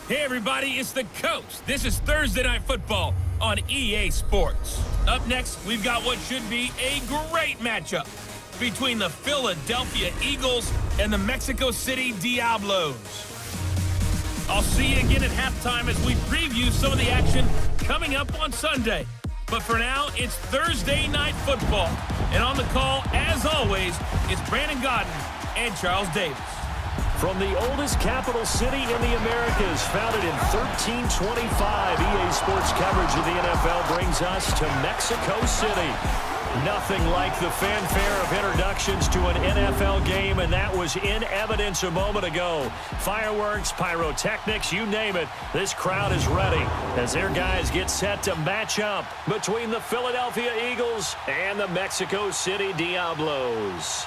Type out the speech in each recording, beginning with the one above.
Hey everybody, it's the coach. This is Thursday Night Football on EA Sports. Up next, we've got what should be a great matchup between the Philadelphia Eagles and the Mexico City Diablos. I'll see you again at halftime as we preview some of the action coming up on Sunday. But for now, it's Thursday Night Football. And on the call, as always, it's Brandon Godden and Charles Davis. From the oldest capital city in the Americas, founded in 1325, EA Sports coverage of the NFL brings us to Mexico City. Nothing like the fanfare of introductions to an NFL game, and that was in evidence a moment ago. Fireworks, pyrotechnics, you name it, this crowd is ready as their guys get set to match up between the Philadelphia Eagles and the Mexico City Diablos.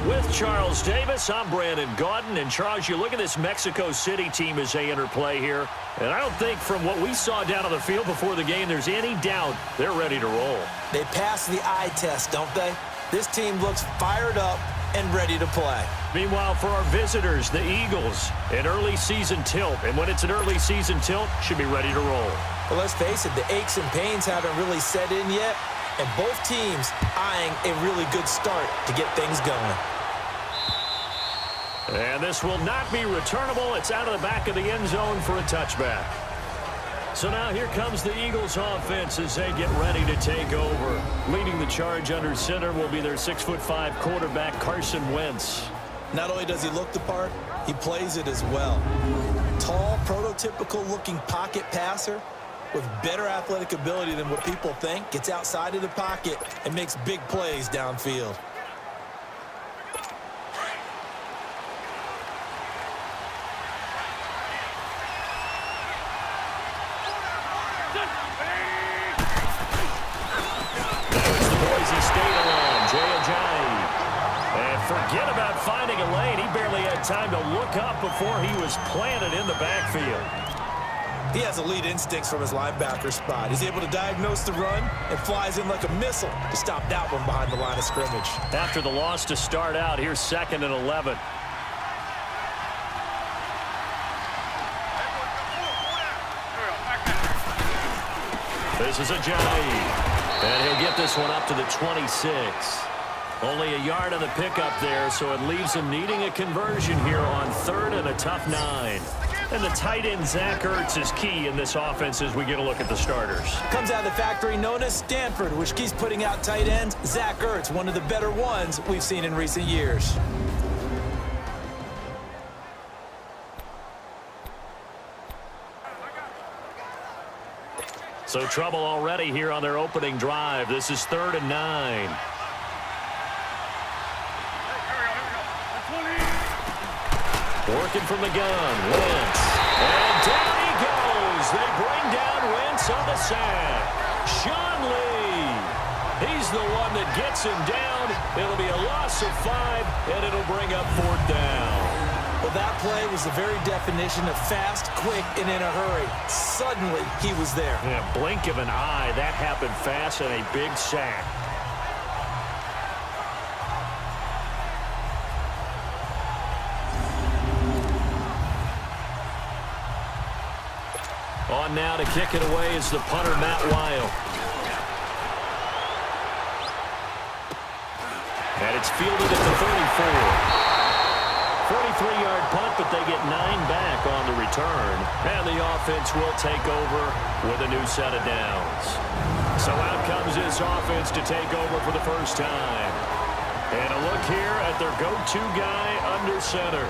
With Charles Davis, I'm Brandon Gaudin. And Charles, you look at this Mexico City team as they interplay here, and I don't think from what we saw down on the field before the game there's any doubt they're ready to roll. They pass the eye test, don't they? This team looks fired up and ready to play. Meanwhile, for our visitors, the Eagles, an early season tilt. And when it's an early season tilt, should be ready to roll. Well, let's face it, the aches and pains haven't really set in yet, and both teams eyeing a really good start to get things going. And this will not be returnable. It's out of the back of the end zone for a touchback. So now here comes the Eagles offense as they get ready to take over. Leading the charge under center will be their 6'5" quarterback, Carson Wentz. Not only does he look the part, he plays it as well. Tall, prototypical-looking pocket passer with better athletic ability than what people think. Gets outside of the pocket and makes big plays downfield. Forget about finding a lane. He barely had time to look up before he was planted in the backfield. He has elite instincts from his linebacker spot. He's able to diagnose the run and flies in like a missile to stop that one behind the line of scrimmage. After the loss to start out, here's 2nd and 11. This is Ajayi. And he'll get this one up to the 26. Only a yard on the pickup there, so it leaves him needing a conversion here on 3rd and a tough 9. And the tight end, Zach Ertz, is key in this offense as we get a look at the starters. Comes out of the factory known as Stanford, which keeps putting out tight ends. Zach Ertz, one of the better ones we've seen in recent years. So trouble already here on their opening drive. This is 3rd and 9. Working from the gun, Wentz. And down he goes. They bring down Wentz on the sack. Sean Lee. He's the one that gets him down. It'll be a loss of 5, and it'll bring up 4th down. Well, that play was the very definition of fast, quick, and in a hurry. Suddenly, he was there. Yeah, blink of an eye. That happened fast and a big sack. On now to kick it away is the punter, Matt Weil. And it's fielded at the 34. 43-yard punt, but they get 9 back on the return. And the offense will take over with a new set of downs. So out comes this offense to take over for the first time. And a look here at their go-to guy under center.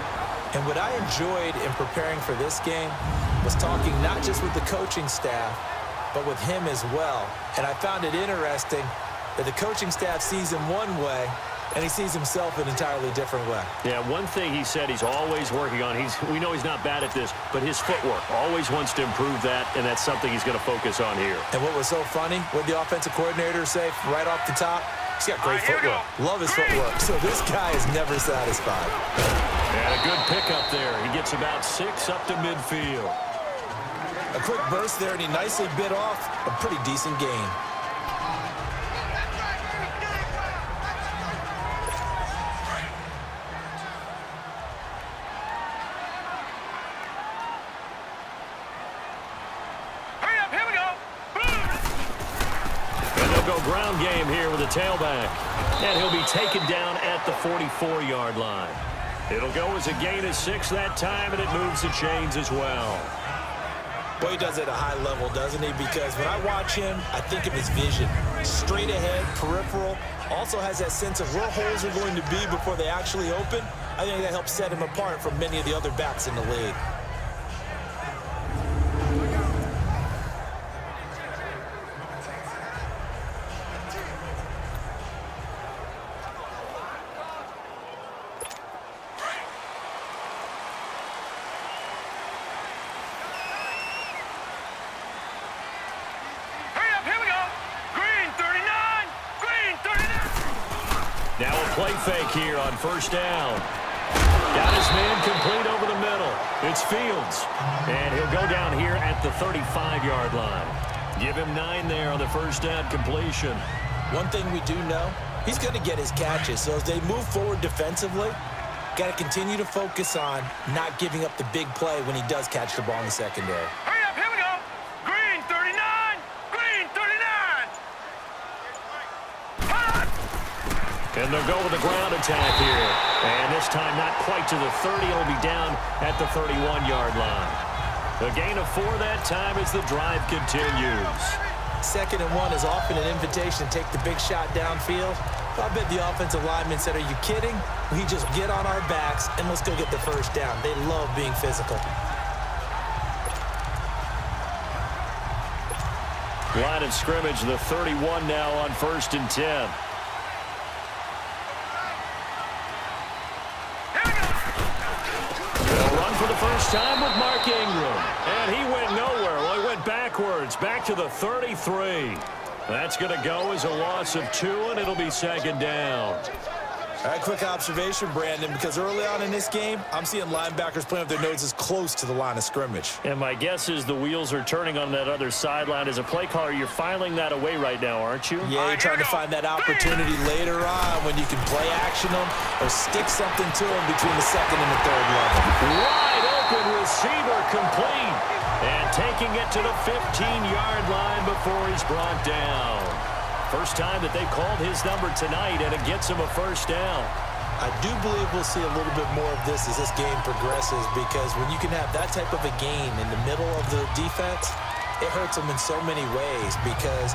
And what I enjoyed in preparing for this game was talking not just with the coaching staff, but with him as well. And I found it interesting that the coaching staff sees him one way, and he sees himself an entirely different way. Yeah, one thing he said he's always working on, we know he's not bad at this, but his footwork, always wants to improve that, and that's something he's going to focus on here. And what was so funny, what the offensive coordinator say right off the top, he's got great footwork. Love his footwork. So this guy is never satisfied. And a good pickup there. He gets about 6 up to midfield. A quick burst there, and he nicely bit off a pretty decent gain. They'll go ground game here with a tailback. And he'll be taken down at the 44-yard line. It'll go as a gain of 6 that time, and it moves the chains as well. Well, he does it at a high level, doesn't he? Because when I watch him, I think of his vision. Straight ahead, peripheral. Also has that sense of where holes are going to be before they actually open. I think that helps set him apart from many of the other backs in the league. Now a play fake here on first down. Got his man complete over the middle. It's Fields. And he'll go down here at the 35-yard line. Give him 9 there on the first down completion. One thing we do know, he's going to get his catches. So as they move forward defensively, got to continue to focus on not giving up the big play when he does catch the ball in the secondary. And they'll go with the ground attack here. And this time not quite to the 30. He'll be down at the 31-yard line. A gain of 4 that time as the drive continues. 2nd and 1 is often an invitation to take the big shot downfield. I bet the offensive lineman said, are you kidding? We just get on our backs and let's go get the first down. They love being physical. Line of scrimmage, the 31 now on 1st and 10. For the first time with Mark Ingram. And he went nowhere. Well, he went backwards, back to the 33. That's going to go as a loss of 2, and it'll be 2nd down. All right, quick observation, Brandon, because early on in this game, I'm seeing linebackers playing with their noses close to the line of scrimmage. And my guess is the wheels are turning on that other sideline. As a play caller, you're filing that away right now, aren't you? Yeah, you're trying to find that opportunity later on when you can play action them or stick something to them between the 2nd and the 3rd level. Wide open receiver complete. And taking it to the 15-yard line before he's brought down. First time that they've called his number tonight, and it gets him a first down. I do believe we'll see a little bit more of this as this game progresses, because when you can have that type of a gain in the middle of the defense, it hurts them in so many ways, because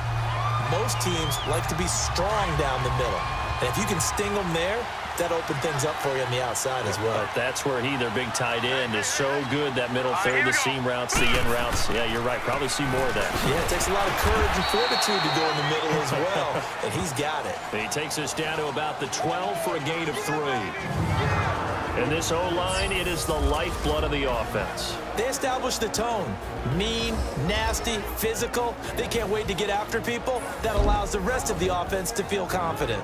most teams like to be strong down the middle. And if you can sting them there, that opens things up for you on the outside as well. But that's where their big tight end, is so good, that middle third, the seam routes, the in routes. Yeah, you're right. Probably see more of that. Yeah, it takes a lot of courage and fortitude to go in the middle as well, and he's got it. He takes us down to about the 12 for a gain of 3. And this O-line, it is the lifeblood of the offense. They establish the tone. Mean, nasty, physical. They can't wait to get after people. That allows the rest of the offense to feel confident.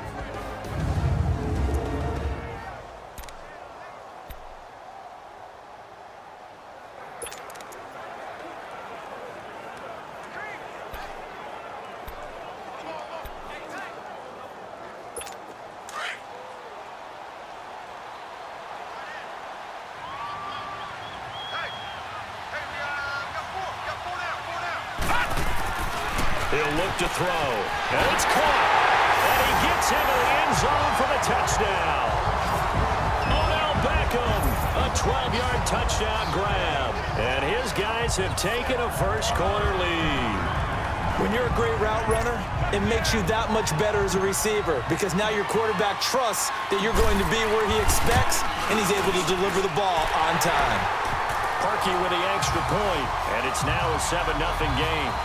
He'll look to throw, and it's caught. And he gets into the end zone for the touchdown. Odell Beckham, a 12-yard touchdown grab. And his guys have taken a first-quarter lead. When you're a great route runner, it makes you that much better as a receiver, because now your quarterback trusts that you're going to be where he expects, and he's able to deliver the ball on time. Parkey with the extra point, and it's now a 7-0 game.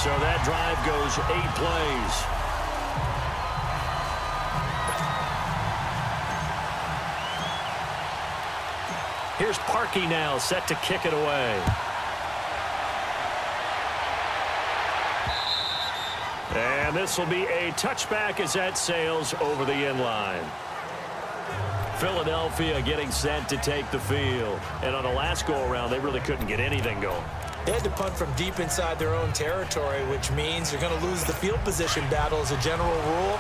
So that drive goes 8 plays. Here's Parkey now, set to kick it away. And this will be a touchback as that sails over the end line. Philadelphia getting set to take the field. And on the last go-around, they really couldn't get anything going. They had to punt from deep inside their own territory, which means you're going to lose the field position battle as a general rule.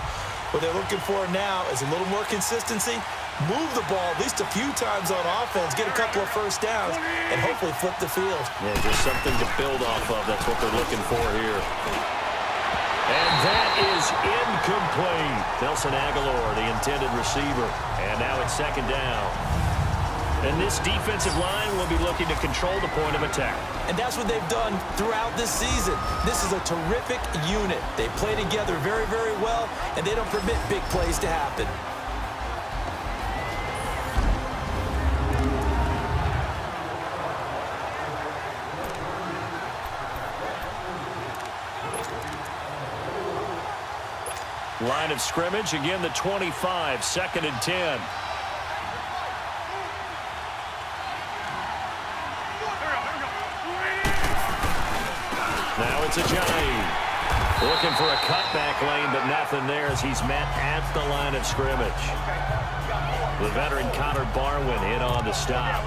What they're looking for now is a little more consistency, move the ball at least a few times on offense, get a couple of first downs, and hopefully flip the field. Yeah, just something to build off of. That's what they're looking for here. And that is incomplete. Nelson Aguilar, the intended receiver. And now it's second down. And this defensive line will be looking to control the point of attack. And that's what they've done throughout this season. This is a terrific unit. They play together very, very well, and they don't permit big plays to happen. Line of scrimmage, again the 25, second and 10. Now it's Ajayi. Looking for a cutback lane, but nothing there as he's met at the line of scrimmage. The veteran Connor Barwin in on the stop.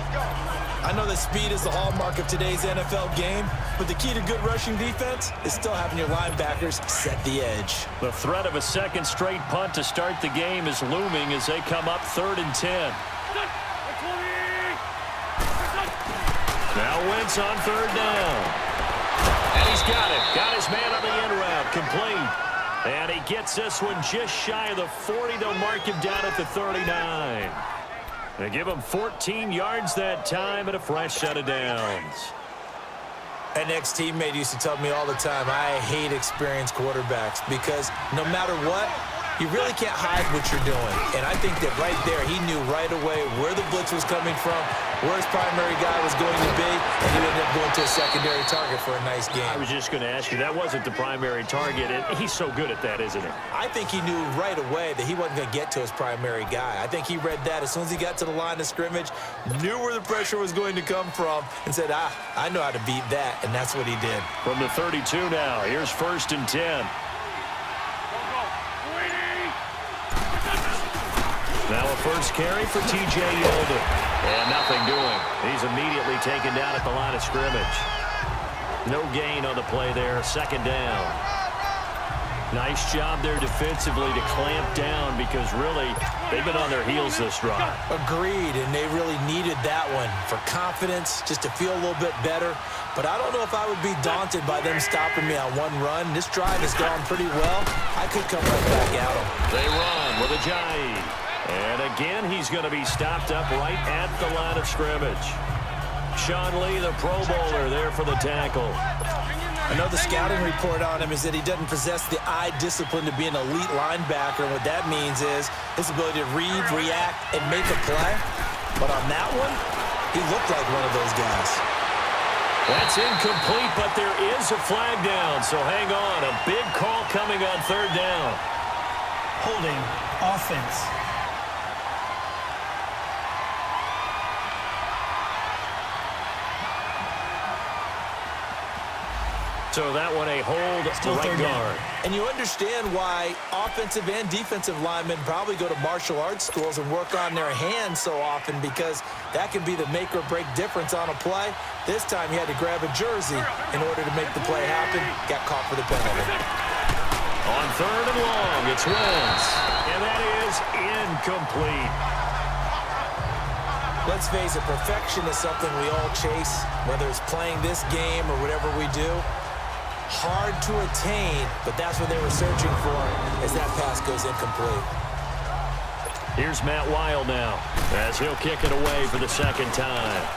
I know that speed is the hallmark of today's NFL game, but the key to good rushing defense is still having your linebackers set the edge. The threat of a second straight punt to start the game is looming as they come up 3rd and 10. Now Wentz on 3rd down. And he's got it. Got his man on the end route. Complete. And he gets this one just shy of the 40. They'll mark him down at the 39. They give him 14 yards that time and a fresh set of downs. An ex-teammate used to tell me all the time, I hate experienced quarterbacks because no matter what, you really can't hide what you're doing. And I think that right there, he knew right away where the blitz was coming from, where his primary guy was going to be, and he ended up going to a secondary target for a nice game. I was just going to ask you, that wasn't the primary target, and he's so good at that, isn't he? I think he knew right away that he wasn't going to get to his primary guy. I think he read that as soon as he got to the line of scrimmage, knew where the pressure was going to come from, and said, I know how to beat that, and that's what he did. From the 32 now, here's 1st and 10. Now a first carry for T.J. Yeldon. And nothing doing. He's immediately taken down at the line of scrimmage. No gain on the play there. 2nd down. Nice job there defensively to clamp down because really they've been on their heels this drive. Agreed, and they really needed that one for confidence, just to feel a little bit better. But I don't know if I would be daunted by them stopping me on one run. This drive has gone pretty well. I could come right back at them. They run with Ajayi. And again, he's going to be stopped up right at the line of scrimmage. Sean Lee, the Pro Bowler, there for the tackle. I know the scouting report on him is that he doesn't possess the eye discipline to be an elite linebacker. What that means is his ability to read, react, and make a play. But on that one, he looked like one of those guys. That's incomplete, but there is a flag down, so hang on. A big call coming on 3rd down. Holding offense. So that one a hold Still right guard. And you understand why offensive and defensive linemen probably go to martial arts schools and work on their hands so often, because that can be the make or break difference on a play. This time he had to grab a jersey in order to make the play happen. Got caught for the penalty. On 3rd and long, it's Wentz. And that is incomplete. Let's face it, perfection is something we all chase, whether it's playing this game or whatever we do. Hard to attain, but that's what they were searching for as that pass goes incomplete. Here's Matt Weil now as he'll kick it away for the 2nd time.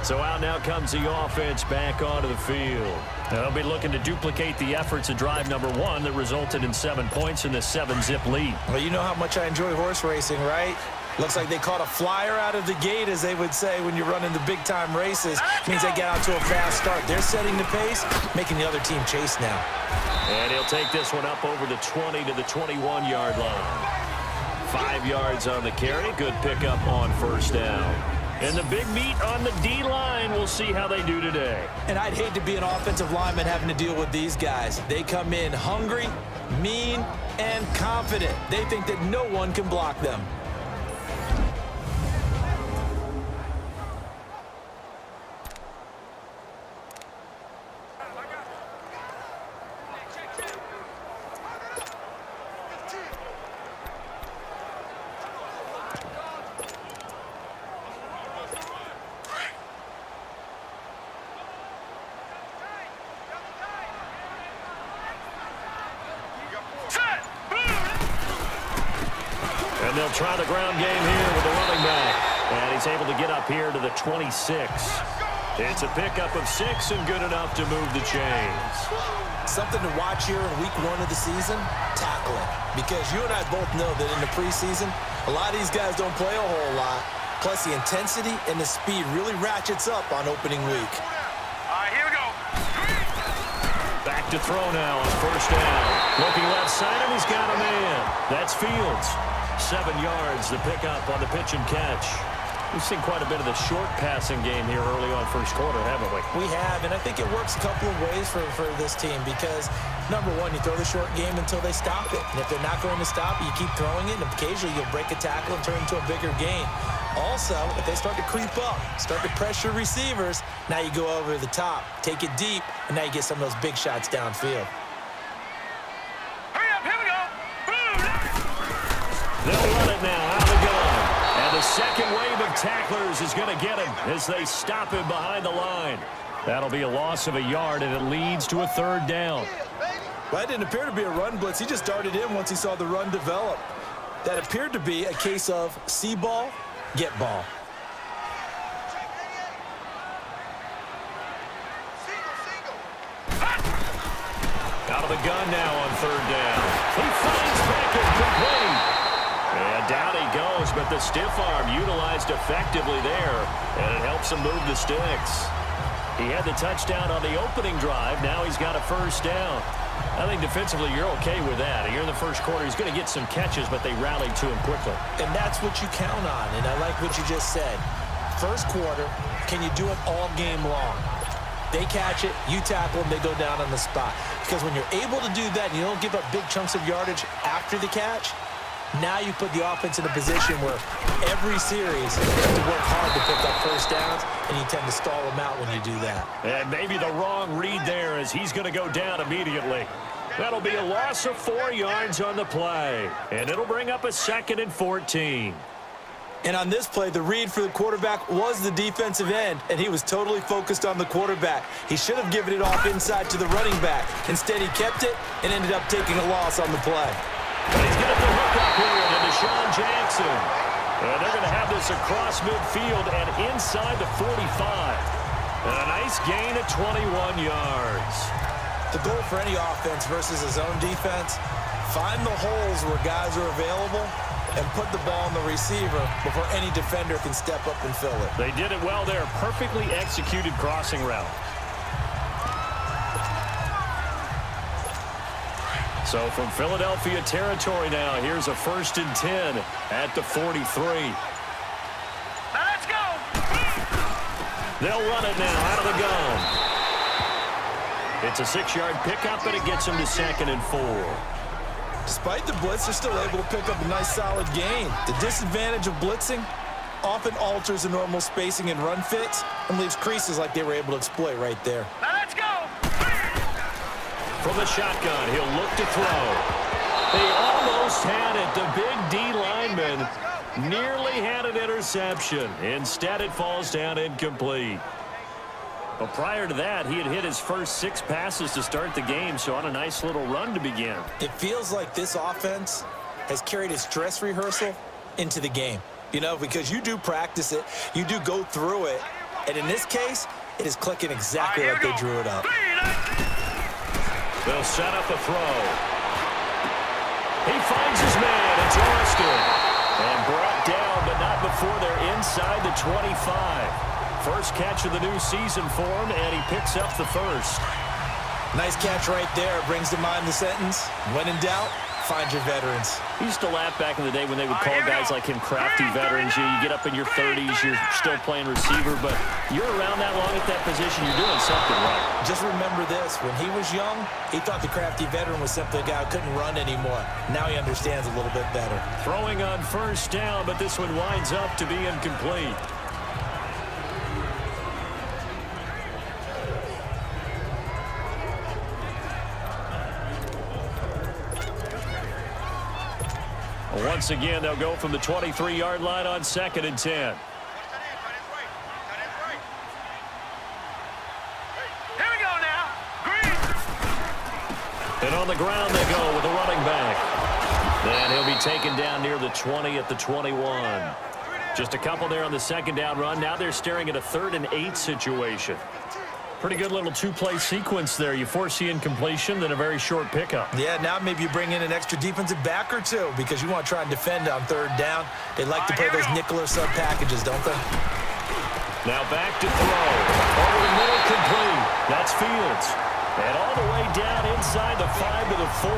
So out now comes the offense back onto the field. They'll be looking to duplicate the efforts of drive number 1 that resulted in 7 points in the 7-zip lead. Well, you know how much I enjoy horse racing, right? Looks like they caught a flyer out of the gate, as they would say when you're running the big-time races. Means they get out to a fast start. They're setting the pace, making the other team chase now. And he'll take this one up over the 20 to the 21-yard line. 5 yards on the carry. Good pickup on 1st down. And the big meat on the D-line, we'll see how they do today. And I'd hate to be an offensive lineman having to deal with these guys. They come in hungry, mean, and confident. They think that no one can block them. And they'll try the ground game here with the running back. And he's able to get up here to the 26. It's a pickup of 6 and good enough to move the chains. Something to watch here in week 1 of the season, tackling. Because you and I both know that in the preseason, a lot of these guys don't play a whole lot. Plus, the intensity and the speed really ratchets up on opening week. All right, here we go. Back to throw now on first down. Looking left side, and he's got a man. That's Fields. 7 yards, the pickup on the pitch and catch. We've seen quite a bit of the short passing game here early on first quarter, haven't we? We have, and I think it works a couple of ways for this team because, number one, you throw the short game until they stop it. And if they're not going to stop it, you keep throwing it, and occasionally you'll break a tackle and turn it into a bigger gain. Also, if they start to creep up, start to pressure receivers, now you go over the top, take it deep, and now you get some of those big shots downfield. Hurry up, here we go. Boom. They'll run it now out of the gun. And the second wave of tacklers is going to get him as they stop him behind the line. That'll be a loss of a yard, and it leads to a third down. Well, it didn't appear to be a run blitz. He just darted in once he saw the run develop. That appeared to be a case of see ball, get ball. Out of the gun now on third down. He finds Beckett complete. And down he goes, but the stiff arm utilized effectively there, and it helps him move the sticks. He had the touchdown on the opening drive. Now he's got a first down. I think defensively you're okay with that. Here in the first quarter, he's going to get some catches, but they rallied to him quickly. And that's what you count on, and I like what you just said. First quarter, can you do it all game long? They catch it, you tackle them, they go down on the spot. Because when you're able to do that and you don't give up big chunks of yardage after the catch, now you put the offense in a position where every series you have to work hard to pick up first downs, and you tend to stall them out when you do that. And maybe the wrong read there as he's going to go down immediately. That'll be a loss of 4 yards on the play. And it'll bring up a 2nd and 14. And on this play, the read for the quarterback was the defensive end, and he was totally focused on the quarterback. He should have given it off inside to the running back. Instead, he kept it and ended up taking a loss on the play. And he's going to hook up here to Deshaun Jackson. And they're going to have this across midfield and inside the 45. And a nice gain of 21 yards. The goal for any offense versus his own defense, find the holes where guys are available and put the ball on the receiver before any defender can step up and fill it. They did it well there. Perfectly executed crossing route. So from Philadelphia territory now, here's a 1st and 10 at the 43. Now let's go. They'll run it now out of the gun. It's a 6-yard pickup, and it gets them to 2nd and 4. Despite the blitz, they're still able to pick up a nice solid gain. The disadvantage of blitzing often alters the normal spacing and run fits and leaves creases like they were able to exploit right there. Now let's go. From the shotgun, he'll look to throw. They almost had it. The big D lineman nearly had an interception. Instead, it falls down incomplete. But prior to that, he had hit his first 6 passes to start the game, so on a nice little run to begin. It feels like this offense has carried its dress rehearsal into the game. You know, because you do practice it, you do go through it, and in this case, it is clicking exactly like they drew it up. They'll set up a throw. He finds his man. It's Austin. And brought down, but not before they're inside the 25. First catch of the new season for him, and he picks up the first. Nice catch right there. Brings to mind the sentence, when in doubt, find your veterans. He used to laugh back in the day when they would call guys like him crafty veterans. You get up in your 30s, you're still playing receiver, but you're around that long at that position, you're doing something right. Just remember this. When he was young, he thought the crafty veteran was simply a guy who couldn't run anymore. Now he understands a little bit better. Throwing on first down, but this one winds up to be incomplete. Once again, they'll go from the 23-yard line on 2nd and 10. Here we go now. Green. And on the ground they go with a running back. And he'll be be taken down near the 20 at the 21. Just a couple there on the second down run. Now they're staring at a 3rd and 8 situation. Pretty good little two-play sequence there. You force the incompletion, then a very short pickup. Yeah, now maybe you bring in an extra defensive back or two because you want to try and defend on 3rd down. They like to play those nickel or sub packages, don't they? Now back to throw. Over the middle, complete. That's Fields. And all the way down inside the 5 to the 4.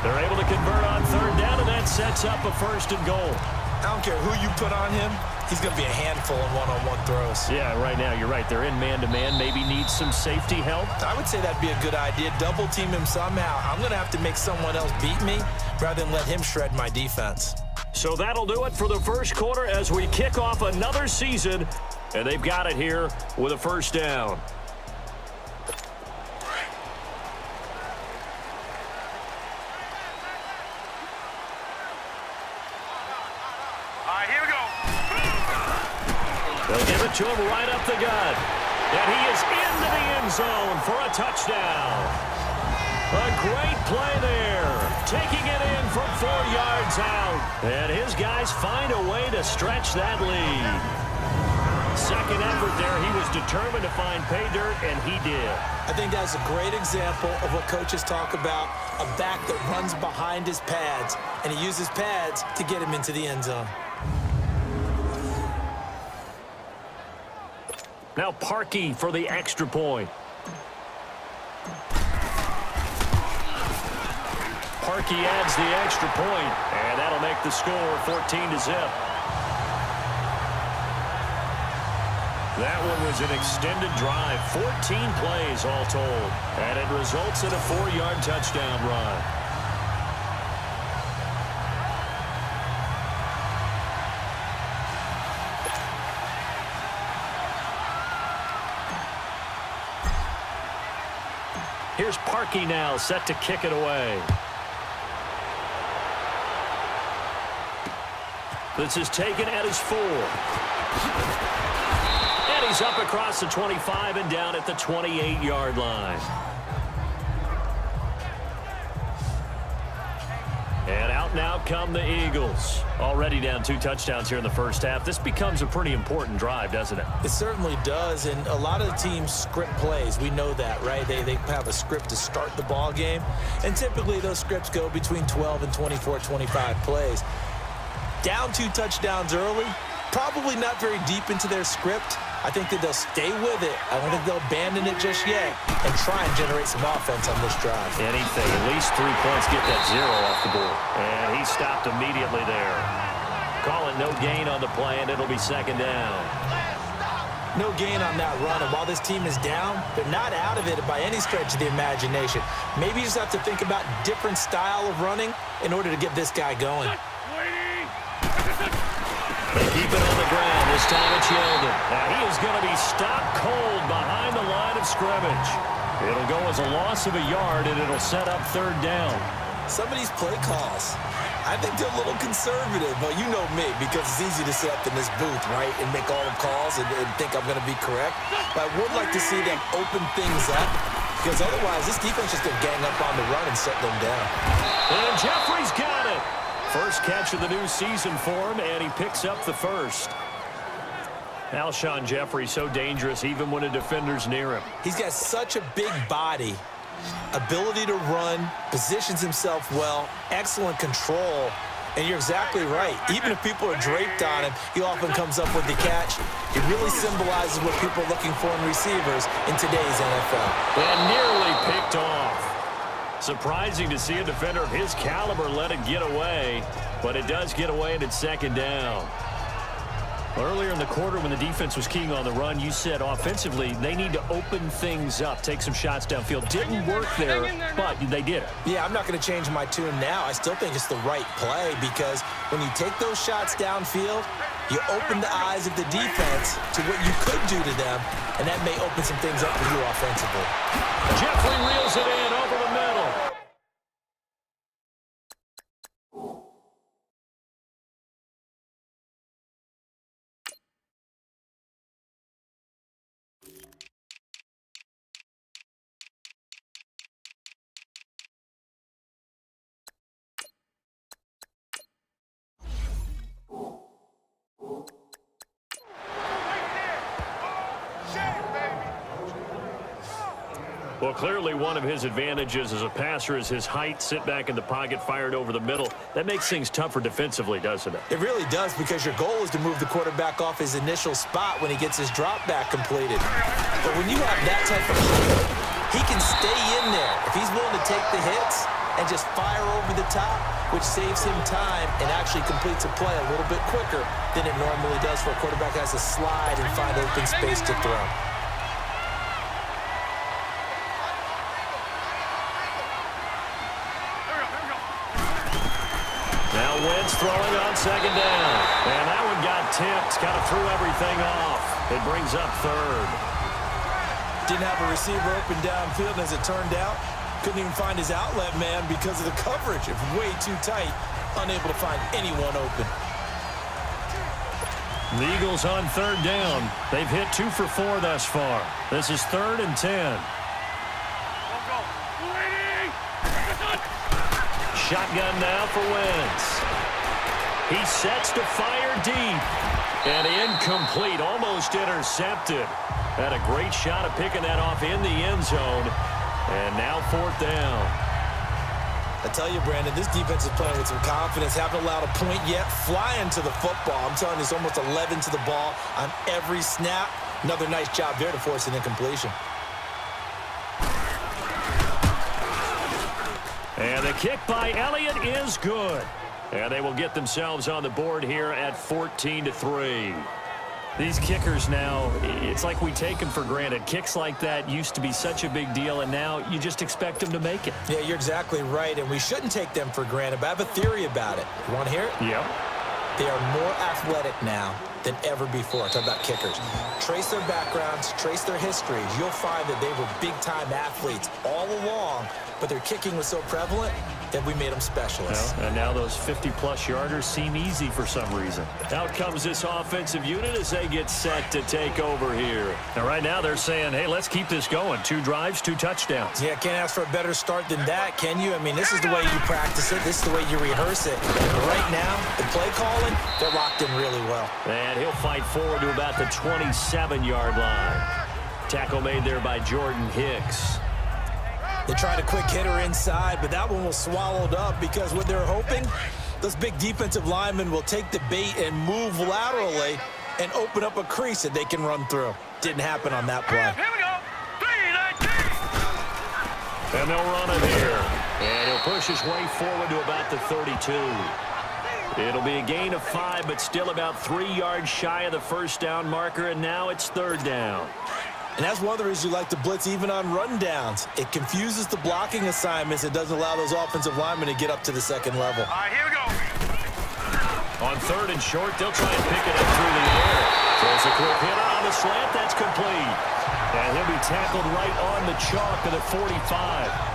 They're able to convert on 3rd down, and that sets up a 1st and goal. I don't care who you put on him. He's going to be a handful in one-on-one throws. Yeah, right now, you're right. They're in man-to-man. Maybe need some safety help. I would say that'd be a good idea. Double team him somehow. I'm going to have to make someone else beat me rather than let him shred my defense. So that'll do it for the first quarter as we kick off another season. And they've got it here with a 1st down. Here we go. They'll give it to him right up the gut. And he is into the end zone for a touchdown. A great play there. Taking it in from 4 yards out. And his guys find a way to stretch that lead. Second effort there. He was determined to find pay dirt, and he did. I think that's a great example of what coaches talk about, a back that runs behind his pads, and he uses pads to get him into the end zone. Now Parkey for the extra point. Parkey adds the extra point, and that'll make the score 14-0. That one was an extended drive, 14 plays all told, and it results in a 4-yard touchdown run. Here's Parkey now, set to kick it away. This is taken at his 4. And he's up across the 25 and down at the 28-yard line. And out now come the Eagles. Already down 2 touchdowns here in the first half. This becomes a pretty important drive, doesn't it? It certainly does, and a lot of the teams script plays. We know that, right? They have a script to start the ball game, and typically those scripts go between 12 and 24, 25 plays. Down 2 touchdowns early, probably not very deep into their script. I think that they'll stay with it. I don't think they'll abandon it just yet and try and generate some offense on this drive. Anything, at least 3 points, get that 0 off the board. And he stopped immediately there. Call it no gain on the play, and it'll be 2nd down. No gain on that run, and while this team is down, they're not out of it by any stretch of the imagination. Maybe you just have to think about different style of running in order to get this guy going. They keep it on the ground. This time it's Yeldon. Now he is going to be stopped cold behind the line of scrimmage. It'll go as a loss of a yard, and it'll set up 3rd down. Some of these play calls, I think they're a little conservative, but you know me, because it's easy to sit up in this booth, right, and make all the calls and think I'm going to be correct. But I would like to see them open things up, because otherwise this defense is going to gang up on the run and set them down. And Jeffrey's got it. First catch of the new season for him, and he picks up the 1st. Alshon Jeffrey so dangerous even when a defender's near him. He's got such a big body, ability to run, positions himself well, excellent control, and you're exactly right. Even if people are draped on him, he often comes up with the catch. He really symbolizes what people are looking for in receivers in today's NFL. And nearly picked off. Surprising to see a defender of his caliber let it get away, but it does get away and it's 2nd down. Earlier in the quarter when the defense was keying on the run, you said offensively they need to open things up, take some shots downfield. Didn't work there, but they did it. Yeah, I'm not going to change my tune now. I still think it's the right play because when you take those shots downfield, you open the eyes of the defense to what you could do to them, and that may open some things up for you offensively. Jeffrey reels it in over the middle. Well, clearly one of his advantages as a passer is his height. Sit back in the pocket, fired over the middle. That makes things tougher defensively, doesn't it? It really does, because your goal is to move the quarterback off his initial spot when he gets his drop back completed. But when you have that type of height, he can stay in there if he's willing to take the hits and just fire over the top, which saves him time and actually completes a play a little bit quicker than it normally does for a quarterback who has to slide and find open space to throw. Now Wentz throwing on second down. And that one got tipped. Kind of threw everything off. It brings up third. Didn't have a receiver open downfield, as it turned out. Couldn't even find his outlet man because of the coverage. It was way too tight. Unable to find anyone open. The Eagles on third down. They've hit 2 for 4 thus far. This is 3rd and 10. Shotgun now for Wentz. He sets to fire deep. And incomplete, almost intercepted. Had a great shot of picking that off in the end zone. And now 4th down. I tell you, Brandon, this defense is playing with some confidence. Haven't allowed a point yet. Flying to the football. I'm telling you, it's almost 11 to the ball on every snap. Another nice job there to force an incompletion. And the kick by Elliott is good. And they will get themselves on the board here at 14-3. These kickers now, it's like we take them for granted. Kicks like that used to be such a big deal, and now you just expect them to make it. Yeah, you're exactly right, and we shouldn't take them for granted, but I have a theory about it. You want to hear it? Yep. They are more athletic now than ever before. Talk about kickers. Trace their backgrounds, trace their histories. You'll find that they were big-time athletes all along, but their kicking was so prevalent that we made them specialists. Well, and now those 50-plus yarders seem easy for some reason. Out comes this offensive unit as they get set to take over here. And right now they're saying, hey, let's keep this going. 2 drives, 2 touchdowns. Yeah, can't ask for a better start than that, can you? I mean, this is the way you practice it. This is the way you rehearse it. But right now, the play calling, they're locked in really well. And he'll fight forward to about the 27-yard line. Tackle made there by Jordan Hicks. They tried a quick hitter inside, but that one was swallowed up because what they're hoping, those big defensive linemen will take the bait and move laterally and open up a crease that they can run through. Didn't happen on that play. Here we go. 3-19. And they'll run it here. And he'll push his way forward to about the 32. It'll be a gain of 5, but still about 3 yards shy of the first down marker, and now it's 3rd down. And that's one of the reasons you like to blitz even on rundowns. It confuses the blocking assignments. It doesn't allow those offensive linemen to get up to the second level. All right, here we go. On 3rd and short, they'll try and pick it up through the air. Throws a quick hitter on the slant. That's complete. And he'll be tackled right on the chalk of the 45.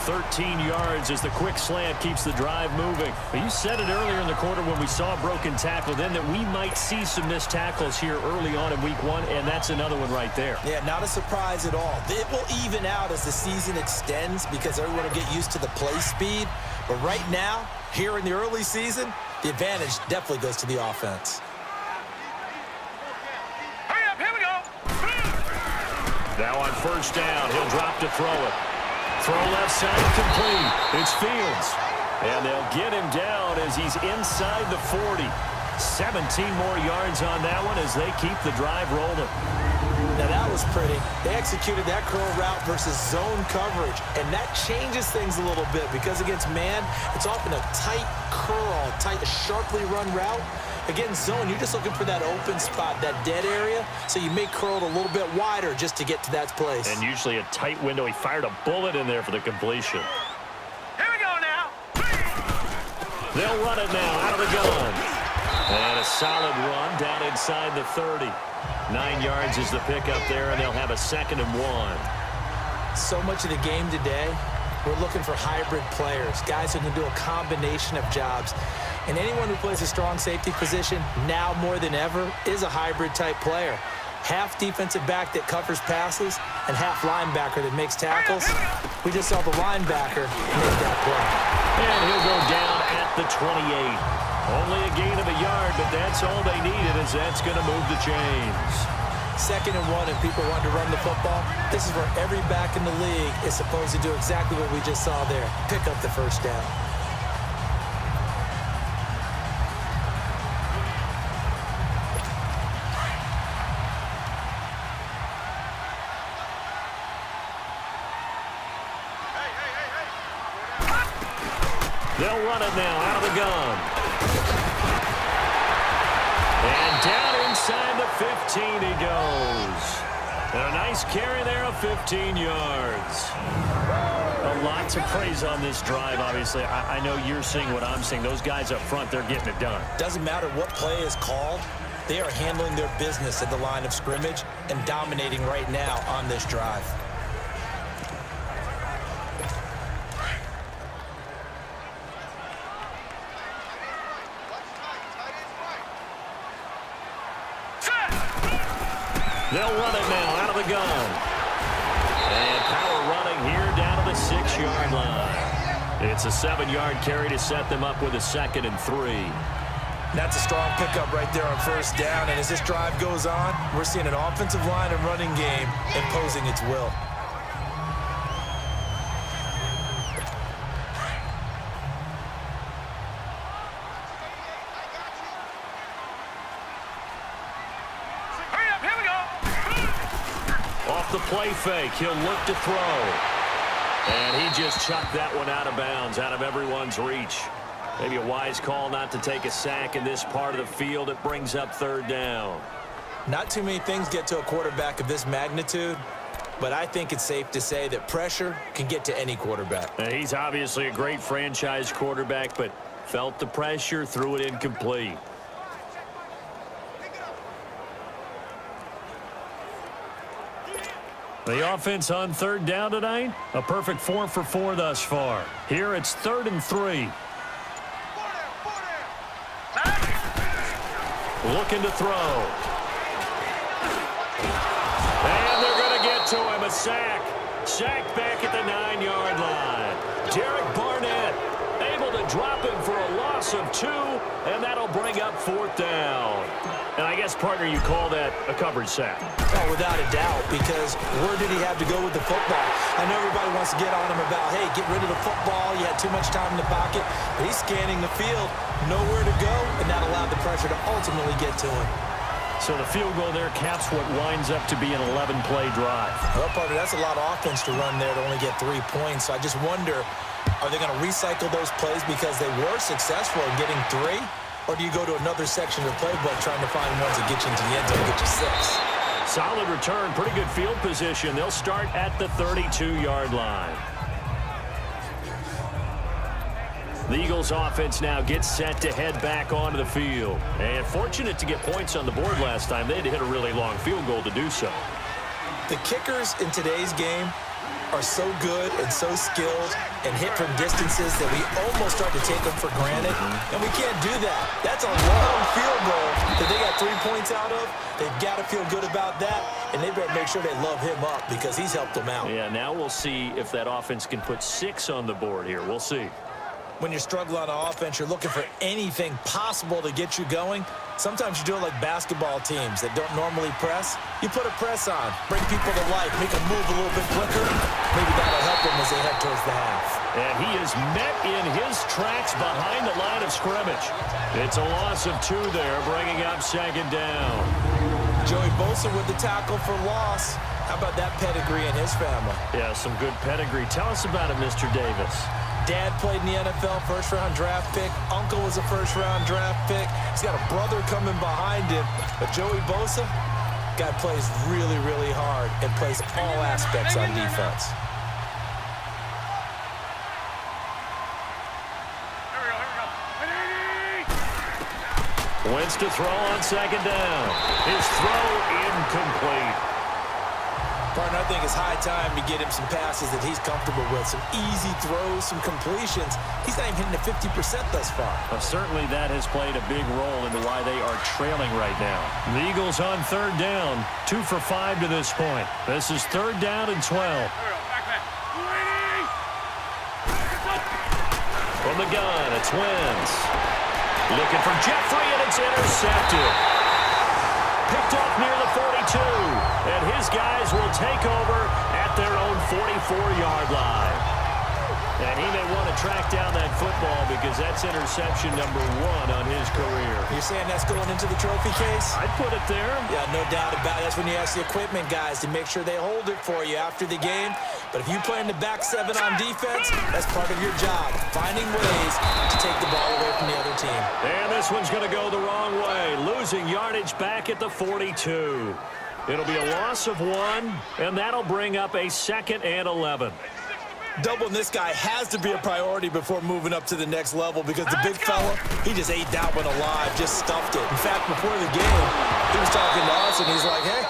13 yards as the quick slant keeps the drive moving. But you said it earlier in the quarter when we saw a broken tackle then that we might see some missed tackles here early on in week 1, and that's another one right there. Yeah, not a surprise at all. It will even out as the season extends because everyone will get used to the play speed. But right now, here in the early season, the advantage definitely goes to the offense. Hurry up, here we go. Now on 1st down, he'll drop to throw it. Throw left side complete. It's Fields. And they'll get him down as he's inside the 40. 17 more yards on that one as they keep the drive rolling. Now that was pretty. They executed that curl route versus zone coverage, and that changes things a little bit because against man, it's often a tight curl, a sharply run route. Against zone, you're just looking for that open spot, that dead area, so you may curl it a little bit wider just to get to that place. And usually a tight window. He fired a bullet in there for the completion. Here we go now. They'll run it now out of the gun. And a solid run down inside the 30. 9 yards is the pickup there, and they'll have a 2nd and 1. So much of the game today, we're looking for hybrid players, guys who can do a combination of jobs. And anyone who plays a strong safety position, now more than ever, is a hybrid-type player. Half defensive back that covers passes and half linebacker that makes tackles. We just saw the linebacker make that play. And he'll go down at the 28. Only a gain of a yard, but that's all they needed as that's going to move the chains. 2nd and 1 and people want to run the football, this is where every back in the league is supposed to do exactly what we just saw there. Pick up the first down. They'll run it now out of the gun. And down inside the 15 he goes. And a nice carry there of 15 yards. A lot to praise on this drive, obviously. I know you're seeing what I'm seeing. Those guys up front, they're getting it done. Doesn't matter what play is called. They are handling their business at the line of scrimmage and dominating right now on this drive. They'll run it now out of the gun. And power running here down to the 6-yard line. It's a 7-yard carry to set them up with a 2nd and 3. That's a strong pickup right there on first down. And as this drive goes on, we're seeing an offensive line and running game imposing its will. The play fake. He'll look to throw. And he just chucked that one out of bounds, out of everyone's reach. Maybe a wise call not to take a sack in this part of the field. It brings up 3rd down. Not too many things get to a quarterback of this magnitude, but I think it's safe to say that pressure can get to any quarterback. Now, he's obviously a great franchise quarterback, but felt the pressure, threw it incomplete. The offense on 3rd down tonight, a perfect 4 for 4 thus far. Here it's 3rd and 3. Looking to throw. And they're going to get to him. A sack. Sacked back at the 9-yard line. Derek Barnett able to drop him for a loss of 2, and that'll bring up 4th down. And I guess, partner, you call that a coverage sack. Oh, without a doubt, because where did he have to go with the football? I know everybody wants to get on him about, hey, get rid of the football. You had too much time in the pocket. But he's scanning the field, nowhere to go, and that allowed the pressure to ultimately get to him. So the field goal there caps what winds up to be an 11-play drive. Well, partner, that's a lot of offense to run there to only get 3 points. So I just wonder, are they going to recycle those plays because they were successful in getting 3? Or do you go to another section of the playbook trying to find ones that get you into the end zone and get you 6? Solid return, pretty good field position. They'll start at the 32-yard line. The Eagles offense now gets set to head back onto the field. And fortunate to get points on the board last time. They had to hit a really long field goal to do so. The kickers in today's game are so good and so skilled and hit from distances that we almost start to take them for granted. And we can't do that. That's a long field goal that they got 3 points out of. They've got to feel good about that, and they better make sure they love him up because he's helped them out. Yeah, now we'll see if that offense can put 6 on the board here. We'll see. When you're struggling on offense, you're looking for anything possible to get you going. Sometimes you do it like basketball teams that don't normally press. You put a press on, bring people to life, make them move a little bit quicker. Maybe that'll help them as they head towards the half. And he is met in his tracks behind the line of scrimmage. It's a loss of 2 there, bringing up 2nd down. Joey Bosa with the tackle for loss. How about that pedigree in his family? Yeah, some good pedigree. Tell us about it, Mr. Davis. Dad played in the NFL, first-round draft pick. Uncle was a first-round draft pick. He's got a brother coming behind him. But Joey Bosa, guy plays really, really hard and plays all aspects on defense. Wentz to throw on 2nd down. His throw incomplete. Partner, I think it's high time to get him some passes that he's comfortable with. Some easy throws, some completions. He's not even hitting the 50% thus far. Well, certainly that has played a big role into why they are trailing right now. The Eagles on 3rd down. 2 for 5 to this point. This is 3rd down and 12. From the gun, it's Wentz. Looking for Jeffrey, and it's intercepted. picked off near the 42. And his guys will take over at their own 44-yard line. And he may want to track down that football because that's interception number 1 on his career. You're saying that's going into the trophy case? I'd put it there. Yeah, no doubt about it. That's when you ask the equipment guys to make sure they hold it for you after the game. But if you play in the back 7 on defense, that's part of your job, finding ways to take the ball away from the other team. And this one's going to go the wrong way, losing yardage back at the 42. It'll be a loss of 1, and that'll bring up a 2nd and 11. Doubling this guy has to be a priority before moving up to the next level because the big fella, he just ate that one alive, just stuffed it. In fact, before the game, he was talking to us, and he's like, hey,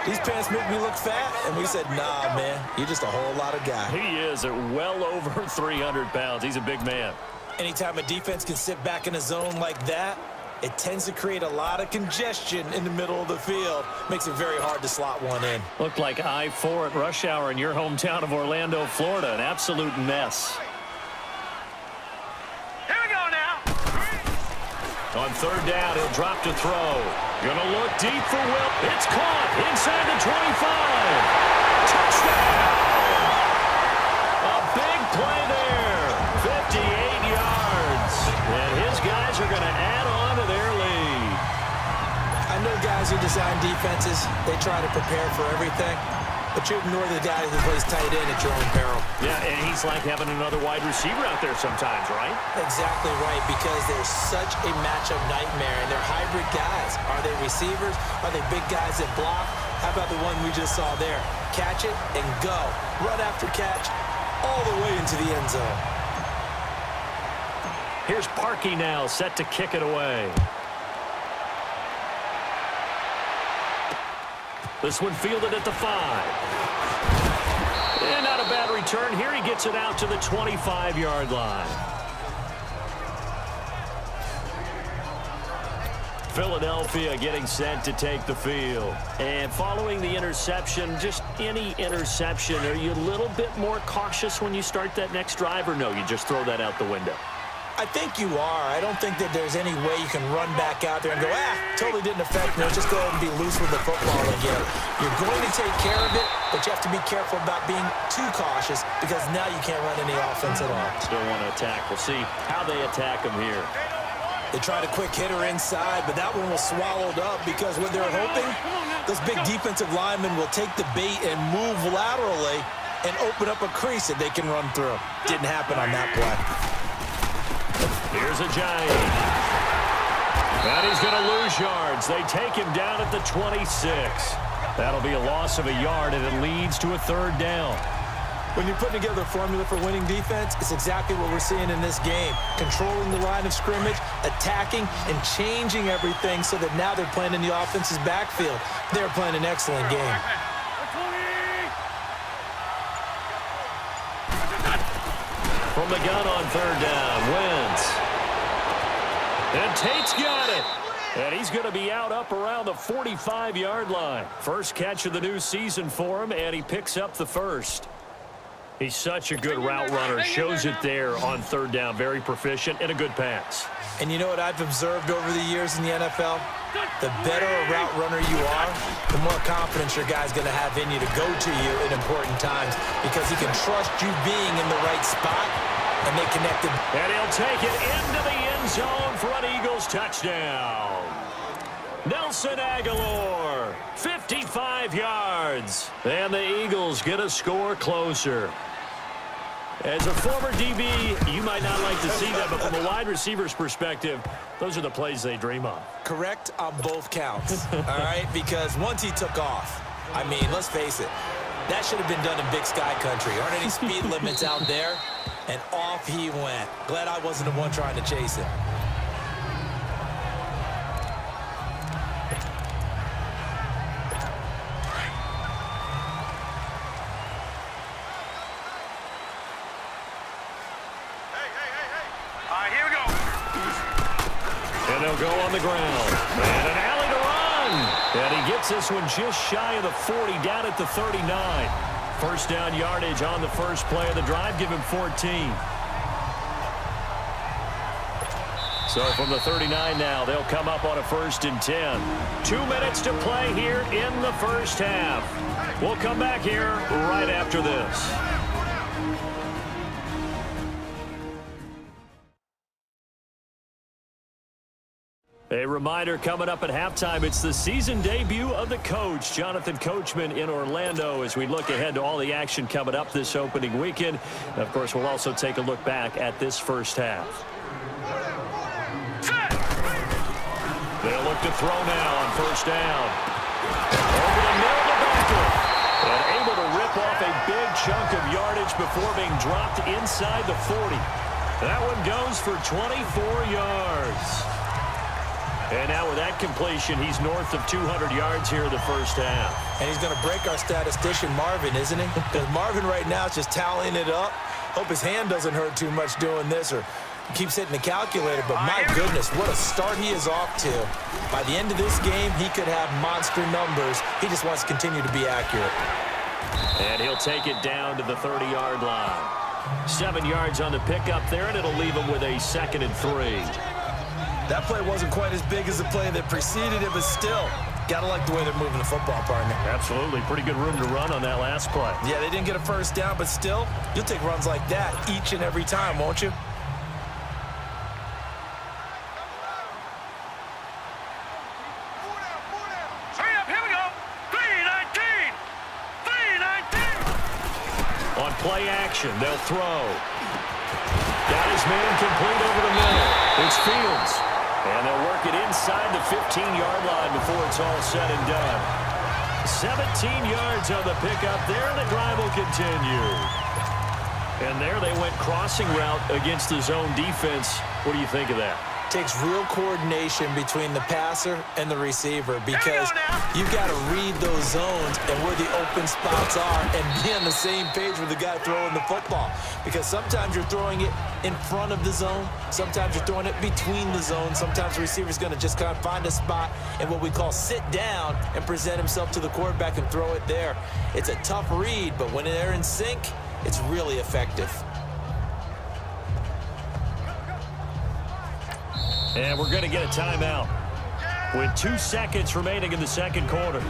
these pants make me look fat. And we said, nah, man, you're just a whole lot of guy. He is at well over 300 pounds. He's a big man. Anytime a defense can sit back in a zone like that, it tends to create a lot of congestion in the middle of the field. Makes it very hard to slot one in. Looked like I-4 at rush hour in your hometown of Orlando, Florida. An absolute mess. Here we go now. On 3rd down, he'll drop to throw. Gonna look deep for Will. It's caught inside the 25. Touchdown! A big play there. 58 yards. And his guys are going to add on to their lead. I know guys who design defenses, they try to prepare for everything, but you ignore the guy who plays tight end at your own peril. Yeah, and he's like having another wide receiver out there sometimes, right? Exactly right, because they're such a matchup nightmare, and they're hybrid guys. Are they receivers? Are they big guys that block? How about the one we just saw there? Catch it and go. Run after catch all the way into the end zone. Here's Parkey now, set to kick it away. This one fielded at the 5. And not a bad return. Here he gets it out to the 25-yard line. Philadelphia getting set to take the field. And following the interception, just any interception, are you a little bit more cautious when you start that next drive, or no, you just throw that out the window? I think you are. I don't think that there's any way you can run back out there and go, totally didn't affect me. Let's just go ahead and be loose with the football again. You're going to take care of it, but you have to be careful about being too cautious because now you can't run any offense at all. Still want to attack. We'll see how they attack him here. They tried a quick hitter inside, but that one was swallowed up because what they're hoping, those big defensive linemen will take the bait and move laterally and open up a crease that they can run through. Didn't happen on that play. Here's a giant. And he's going to lose yards. They take him down at the 26. That'll be a loss of a yard, and it leads to a 3rd down. When you're putting together a formula for winning defense, it's exactly what we're seeing in this game. Controlling the line of scrimmage, attacking, and changing everything so that now they're playing in the offense's backfield. They're playing an excellent game. From the gun on 3rd down, Wentz. And Tate's got it. And he's going to be out up around the 45-yard line. First catch of the new season for him, and he picks up the first. He's such a good route runner. Shows it there on 3rd down. Very proficient and a good pass. And you know what I've observed over the years in the NFL? The better a route runner you are, the more confidence your guy's going to have in you to go to you in important times because he can trust you being in the right spot, and they connected. And he'll take it into the end zone for an Eagles touchdown. Nelson Aguilar, 55 yards. And the Eagles get a score closer. As a former DB, you might not like to see that, but from a wide receiver's perspective, those are the plays they dream of. Correct on both counts, all right? Because once he took off, I mean, let's face it, that should have been done in Big Sky Country. Aren't any speed limits out there? And off he went. Glad I wasn't the one trying to chase it. Here we go. And they'll go on the ground. And an alley to run. And he gets this one just shy of the 40, down at the 39. First down yardage on the first play of the drive. Give him 14. So from the 39 now, they'll come up on a 1st and 10. 2 minutes to play here in the first half. We'll come back here right after this. A reminder coming up at halftime, it's the season debut of the coach, Jonathan Coachman in Orlando, as we look ahead to all the action coming up this opening weekend. And of course, we'll also take a look back at this first half. They'll look to throw now on 1st down. Over the middle to Beckham. And able to rip off a big chunk of yardage before being dropped inside the 40. That one goes for 24 yards. And now with that completion, he's north of 200 yards here in the first half. And he's going to break our statistician Marvin, isn't he? Because Marvin right now is just tallying it up. Hope his hand doesn't hurt too much doing this or keeps hitting the calculator. But my goodness, what a start he is off to. By the end of this game, he could have monster numbers. He just wants to continue to be accurate. And he'll take it down to the 30-yard line. 7 yards on the pickup there, and it'll leave him with a 2nd and 3. That play wasn't quite as big as the play that preceded it, but still, gotta like the way they're moving the football, partner. Absolutely. Pretty good room to run on that last play. Yeah, they didn't get a 1st down, but still, you'll take runs like that each and every time, won't you? Hurry up, here we go. 319. 319. On play action, they'll throw. Got his man complete over the middle. It's Fields. And they'll work it inside the 15-yard line before it's all said and done. 17 yards on the pickup there, and the drive will continue. And there they went crossing route against the zone defense. What do you think of that? Takes real coordination between the passer and the receiver because you've got to read those zones and where the open spots are and be on the same page with the guy throwing the football. Because sometimes you're throwing it in front of the zone. Sometimes you're throwing it between the zones. Sometimes the receiver's going to just kind of find a spot and what we call sit down and present himself to the quarterback and throw it there. It's a tough read, but when they're in sync, it's really effective. And we're going to get a timeout with 2 seconds remaining in the second quarter.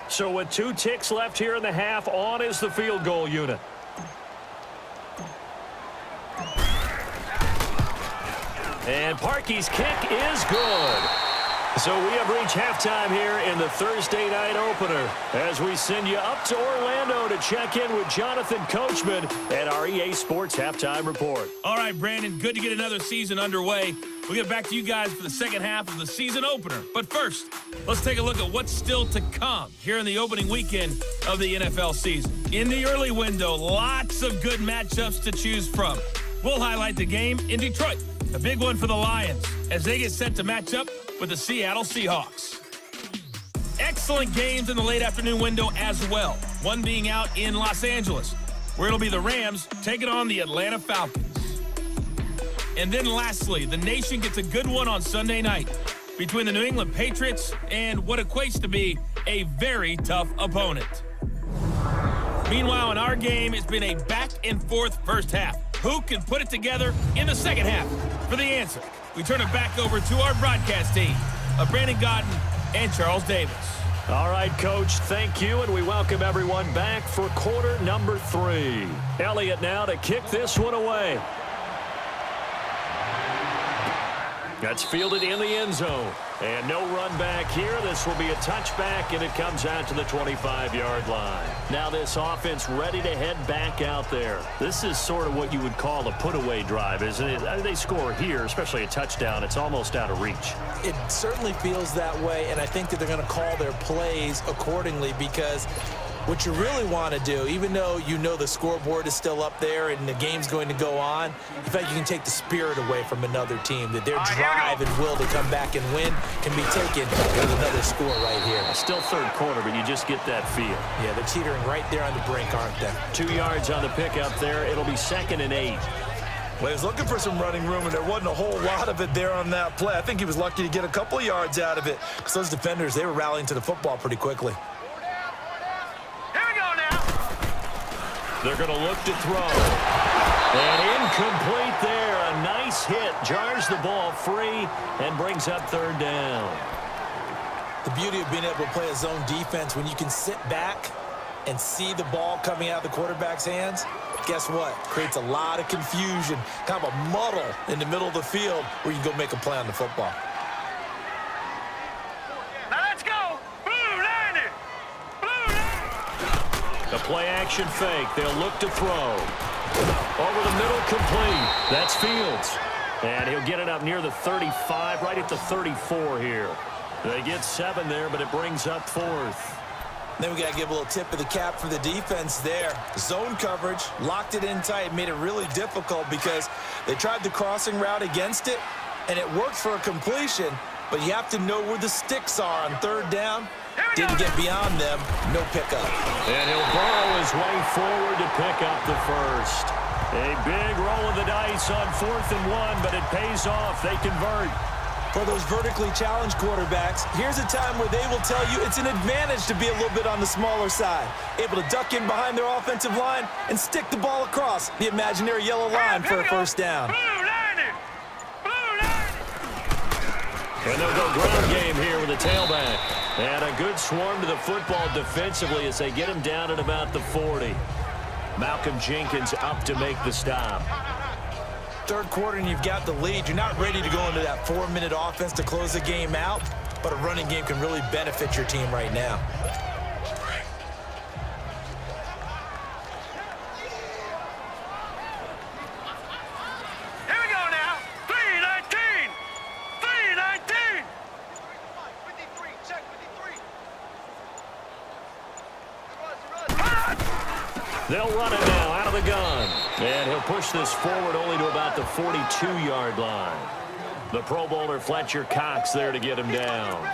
So with 2 ticks left here in the half, on is the field goal unit. And Parkey's kick is good. So we have reached halftime here in the Thursday night opener as we send you up to Orlando to check in with Jonathan Coachman at our EA Sports Halftime Report. All right, Brandon, good to get another season underway. We'll get back to you guys for the second half of the season opener. But first, let's take a look at what's still to come here in the opening weekend of the NFL season. In the early window, lots of good matchups to choose from. We'll highlight the game in Detroit. A big one for the Lions as they get set to match up with the Seattle Seahawks. Excellent games in the late afternoon window as well. One being out in Los Angeles, where it'll be the Rams taking on the Atlanta Falcons. And then lastly, the nation gets a good one on Sunday night between the New England Patriots and what equates to be a very tough opponent. Meanwhile, in our game, it's been a back-and-forth first half. Who can put it together in the second half? For the answer, we turn it back over to our broadcast team of Brandon Godden and Charles Davis. All right, Coach, thank you, and we welcome everyone back for quarter number 3. Elliott now to kick this one away. That's fielded in the end zone. And no run back here. This will be a touchback, and it comes out to the 25-yard line. Now this offense ready to head back out there. This is sort of what you would call a put-away drive, isn't it? They score here, especially a touchdown. It's almost out of reach. It certainly feels that way, and I think that they're going to call their plays accordingly because what you really want to do, even though you know the scoreboard is still up there and the game's going to go on, in fact, you can take the spirit away from another team, that their drive and will to come back and win can be taken with another score right here. Still third quarter, but you just get that feel. Yeah, they're teetering right there on the brink, aren't they? 2 yards on the pickup there. It'll be 2nd and 8. Well, he was looking for some running room, and there wasn't a whole lot of it there on that play. I think he was lucky to get a couple of yards out of it because those defenders, they were rallying to the football pretty quickly. Here we go now. They're going to look to throw. And incomplete there. A nice hit. Jars the ball free and brings up third down. The beauty of being able to play a zone defense when you can sit back and see the ball coming out of the quarterback's hands, guess what? Creates a lot of confusion, kind of a muddle in the middle of the field where you can go make a play on the football. Now let's go. Blue 90. Blue 90. The play action fake. They'll look to throw. Over the middle, complete. That's Fields. And he'll get it up near the 35, right at the 34 here. They get 7 there, but it brings up 4th. Then we got to give a little tip of the cap for the defense there. Zone coverage, locked it in tight, made it really difficult because they tried the crossing route against it, and it worked for a completion, but you have to know where the sticks are on third down. Didn't get beyond them, no pickup. And he'll burrow his way forward to pick up the first. A big roll of the dice on 4th and 1, but it pays off. They convert. For those vertically challenged quarterbacks, here's a time where they will tell you it's an advantage to be a little bit on the smaller side. Able to duck in behind their offensive line and stick the ball across the imaginary yellow line for a first down. Blue 90. Blue 90. And they'll go ground game here with a tailback. And a good swarm to the football defensively as they get him down at about the 40. Malcolm Jenkins up to make the stop. Third quarter and you've got the lead. You're not ready to go into that 4-minute offense to close the game out, but a running game can really benefit your team right now. Here we go now. 319. 319. 53. Check 53. They'll run it now out of the gun. And he'll push this forward only to about the 42-yard line. The Pro Bowler Fletcher Cox there to get him down.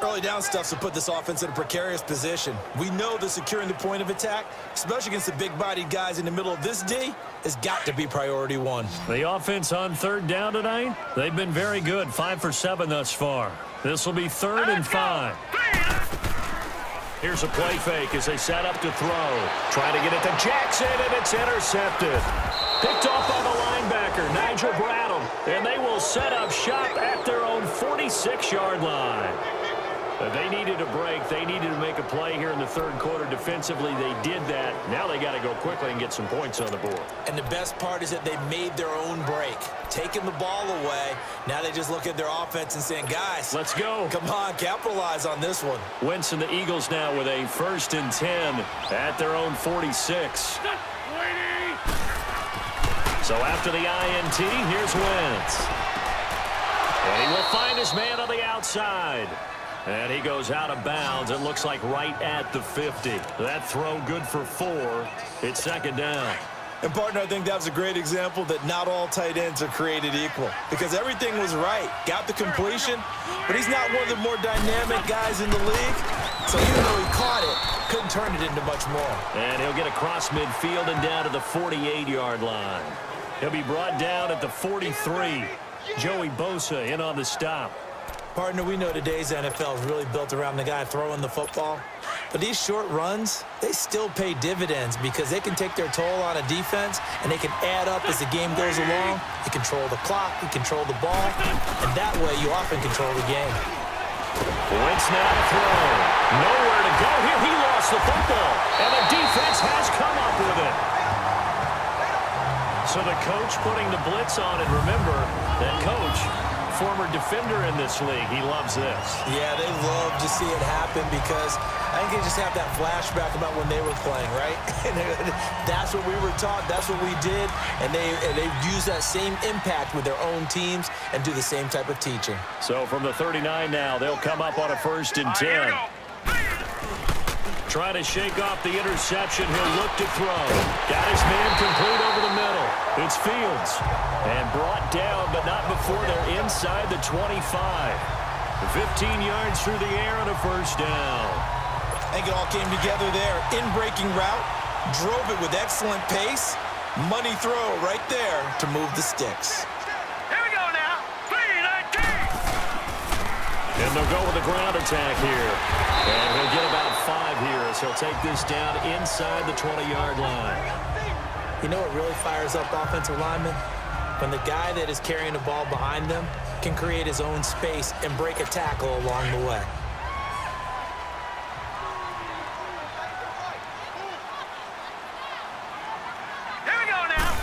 Early down stuff to put this offense in a precarious position. We know that securing the point of attack, especially against the big-bodied guys in the middle of this D, has got to be priority one. The offense on third down tonight, they've been very good. 5 for 7 thus far. This will be 3rd and 5. Here's a play fake as they set up to throw. Trying to get it to Jackson, and it's intercepted. Picked off by the linebacker, Nigel Bradham. And they will set up shop at their own 46-yard line. They needed a break. They needed to make a play here in the third quarter. Defensively, they did that. Now they got to go quickly and get some points on the board. And the best part is that they made their own break. Taking the ball away. Now they just look at their offense and saying, guys, let's go. Come on, capitalize on this one. Wentz and the Eagles now with a 1st and 10 at their own 46. So after the INT, here's Wentz. And he will find his man on the outside. And he goes out of bounds. It looks like right at the 50. That throw good for 4. It's 2nd down. And, partner, I think that was a great example that not all tight ends are created equal. Because everything was right. Got the completion, but he's not one of the more dynamic guys in the league. So even though he caught it, couldn't turn it into much more. And he'll get across midfield and down to the 48-yard line. He'll be brought down at the 43. Joey Bosa in on the stop. Partner, we know today's NFL is really built around the guy throwing the football. But these short runs, they still pay dividends because they can take their toll on a defense and they can add up as the game goes along. You control the clock, you control the ball, and that way you often control the game. Wentz now to throw. Nowhere to go here. He lost the football, and the defense has come up with it. So the coach putting the blitz on, and remember, that coach, former defender in this league, he loves this. Yeah, they love to see it happen because I think they just have that flashback about when they were playing, right? That's what we were taught, that's what we did, and they use that same impact with their own teams and do the same type of teaching. So from the 39 now, they'll come up on a 1st and 10. Trying to shake off the interception. He'll look to throw. Got his man complete over the middle. It's Fields. And brought down, but not before they're inside the 25. 15 yards through the air on a 1st down. I think it all came together there. In-breaking route, drove it with excellent pace, Money throw right there to move the sticks. Here we go now. 3-19. And they'll go with the ground attack here. And he'll get about 5 here as he'll take this down inside the 20-yard line. You know what really fires up offensive linemen? When the guy that is carrying the ball behind them can create his own space and break a tackle along the way. Here we go now.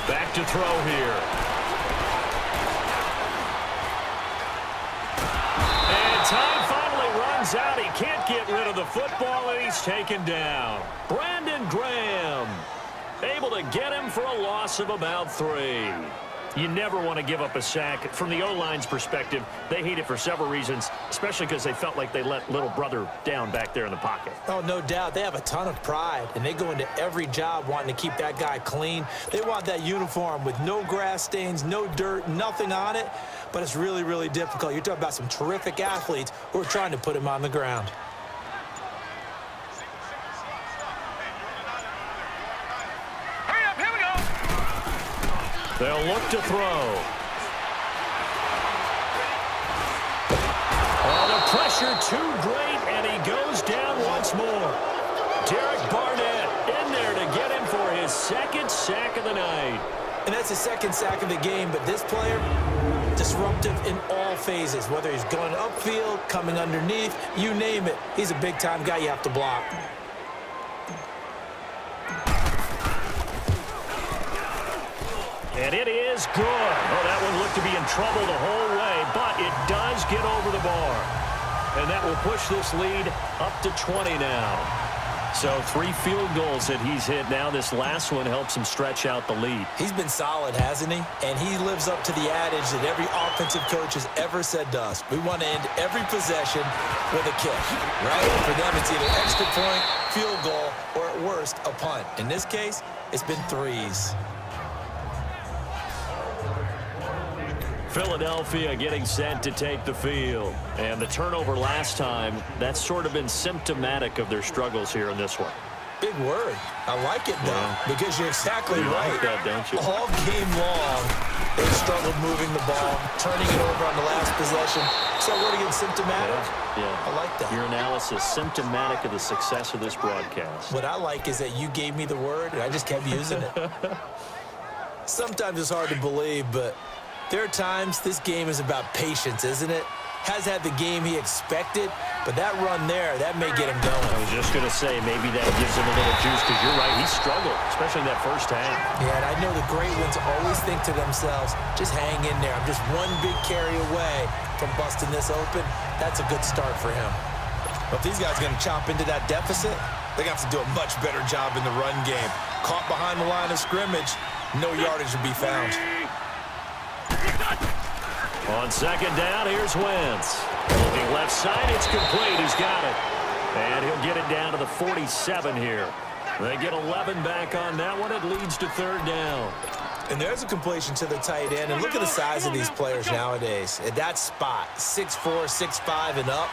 Back to throw here. And time finally runs out. He can't get rid of the football, and he's taken down. Brandon Graham able to get him for a loss of about 3. You never want to give up a sack. From the O-line's perspective, they hate it for several reasons, especially because they felt like they let little brother down back there in the pocket. Oh, no doubt. They have a ton of pride, and they go into every job wanting to keep that guy clean. They want that uniform with no grass stains, no dirt, nothing on it, but it's really, really difficult. You're talking about some terrific athletes who are trying to put him on the ground. They'll look to throw. Oh, the pressure too great, and he goes down once more. Derek Barnett in there to get him for his 2nd sack of the night. And that's his 2nd sack of the game, but this player, disruptive in all phases, whether he's going upfield, coming underneath, you name it. He's a big-time guy you have to block. And it is good. Oh, that one looked to be in trouble the whole way, but it does get over the bar. And that will push this lead up to 20 now. So 3 field goals that he's hit now. This last one helps him stretch out the lead. He's been solid, hasn't he? And he lives up to the adage that every offensive coach has ever said to us. We want to end every possession with a kick, right? For them, it's either extra point, field goal, or at worst, a punt. In this case, it's been 3s. Philadelphia getting set to take the field. And the turnover last time, that's sort of been symptomatic of their struggles here in this one. Big word. I like it, though, because you're exactly right. Like that, don't you? All game long, they struggled moving the ball, turning it over on the last possession. So what again, symptomatic? Yeah. I like that. Your analysis, symptomatic of the success of this broadcast. What I like is that you gave me the word, and I just kept using it. Sometimes it's hard to believe, but there are times this game is about patience, isn't it? Has had the game he expected, but that run there, that may get him going. I was just going to say, maybe that gives him a little juice, because you're right, he struggled, especially in that first half. Yeah, and I know the great ones always think to themselves, just hang in there. I'm just one big carry away from busting this open. That's a good start for him. But if these guys are going to chop into that deficit, they're going to have to do a much better job in the run game. Caught behind the line of scrimmage, no yardage will be found. On 2nd down, here's Wentz. Looking left side, it's complete. He's got it. And he'll get it down to the 47 here. They get 11 back on that one. It leads to 3rd down. And there's a completion to the tight end. And look at the size of these players nowadays. At that spot, 6'4", 6'5", and up.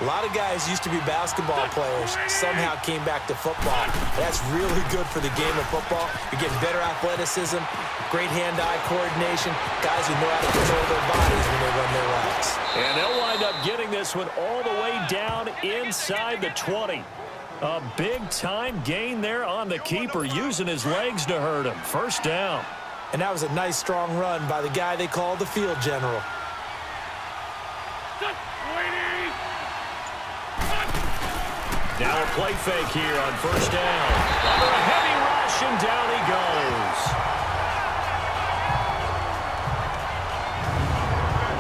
A lot of guys used to be basketball players, somehow came back to football. That's really good for the game of football. You're getting better athleticism, great hand-eye coordination, guys who know how to control their bodies when they run their routes. And they'll wind up getting this one all the way down inside the 20. A big-time gain there on the keeper, using his legs to hurt him. 1st down. And that was a nice, strong run by the guy they call the field general. Now a play fake here on 1st down. Under a heavy rush, and down he goes.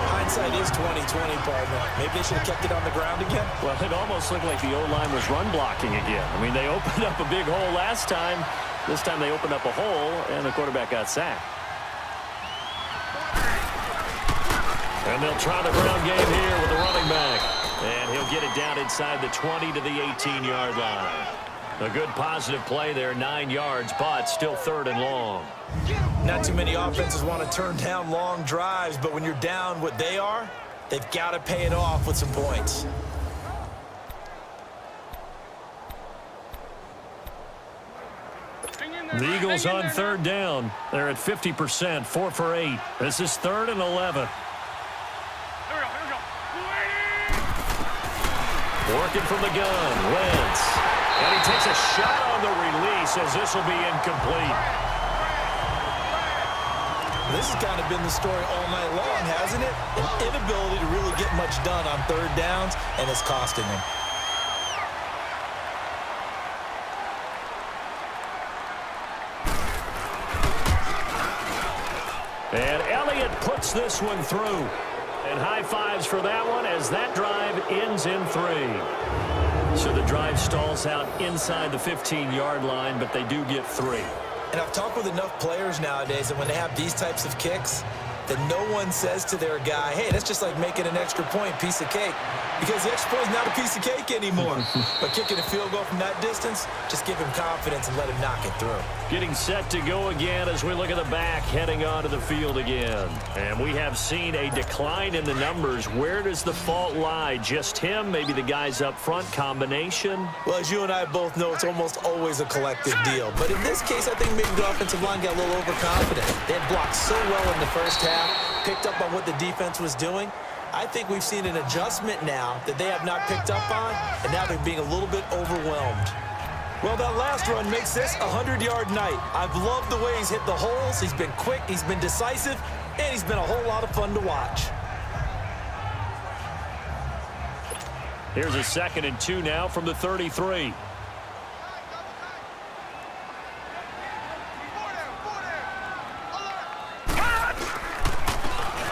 Hindsight is 20/20, partner. Maybe they should have kept it on the ground again. Well, it almost looked like the O-line was run blocking again. I mean, they opened up a big hole last time. This time they opened up a hole, and the quarterback got sacked. And they'll try the ground game here with the running back. And he'll get it down inside the 20 to the 18-yard line. A good positive play there, 9 yards, but still 3rd and long. Not too many offenses want to turn down long drives, but when you're down what they are, they've got to pay it off with some points. Hang in The Eagles on third down. They're at 50%, 4 for 8. This is 3rd and 11. Here we go. Working from the gun, Wentz. And he takes a shot on the release as this will be incomplete. This has kind of been the story all night long, hasn't it? An inability to really get much done on third downs, and it's costing them. And Elliott puts this one through. And high fives for that one as that drive ends in 3. So the drive stalls out inside the 15-yard line, but they do get 3. And I've talked with enough players nowadays that when they have these types of kicks, that no one says to their guy, hey, that's just like making an extra point, piece of cake. Because the extra point is not a piece of cake anymore. But kicking a field goal from that distance, just give him confidence and let him knock it through. Getting set to go again as we look at the back heading onto the field again. And we have seen a decline in the numbers. Where does the fault lie? Just him? Maybe the guys up front? Combination? Well, as you and I both know, it's almost always a collective deal. But in this case, I think maybe the offensive line got a little overconfident. They had blocked so well in the first half, picked up on what the defense was doing. I think we've seen an adjustment now that they have not picked up on, and now they're being a little bit overwhelmed. Well, that last run makes this a 100-yard night. I've loved the way he's hit the holes. He's been quick, he's been decisive, and he's been a whole lot of fun to watch. Here's a 2nd and 2 now from the 33.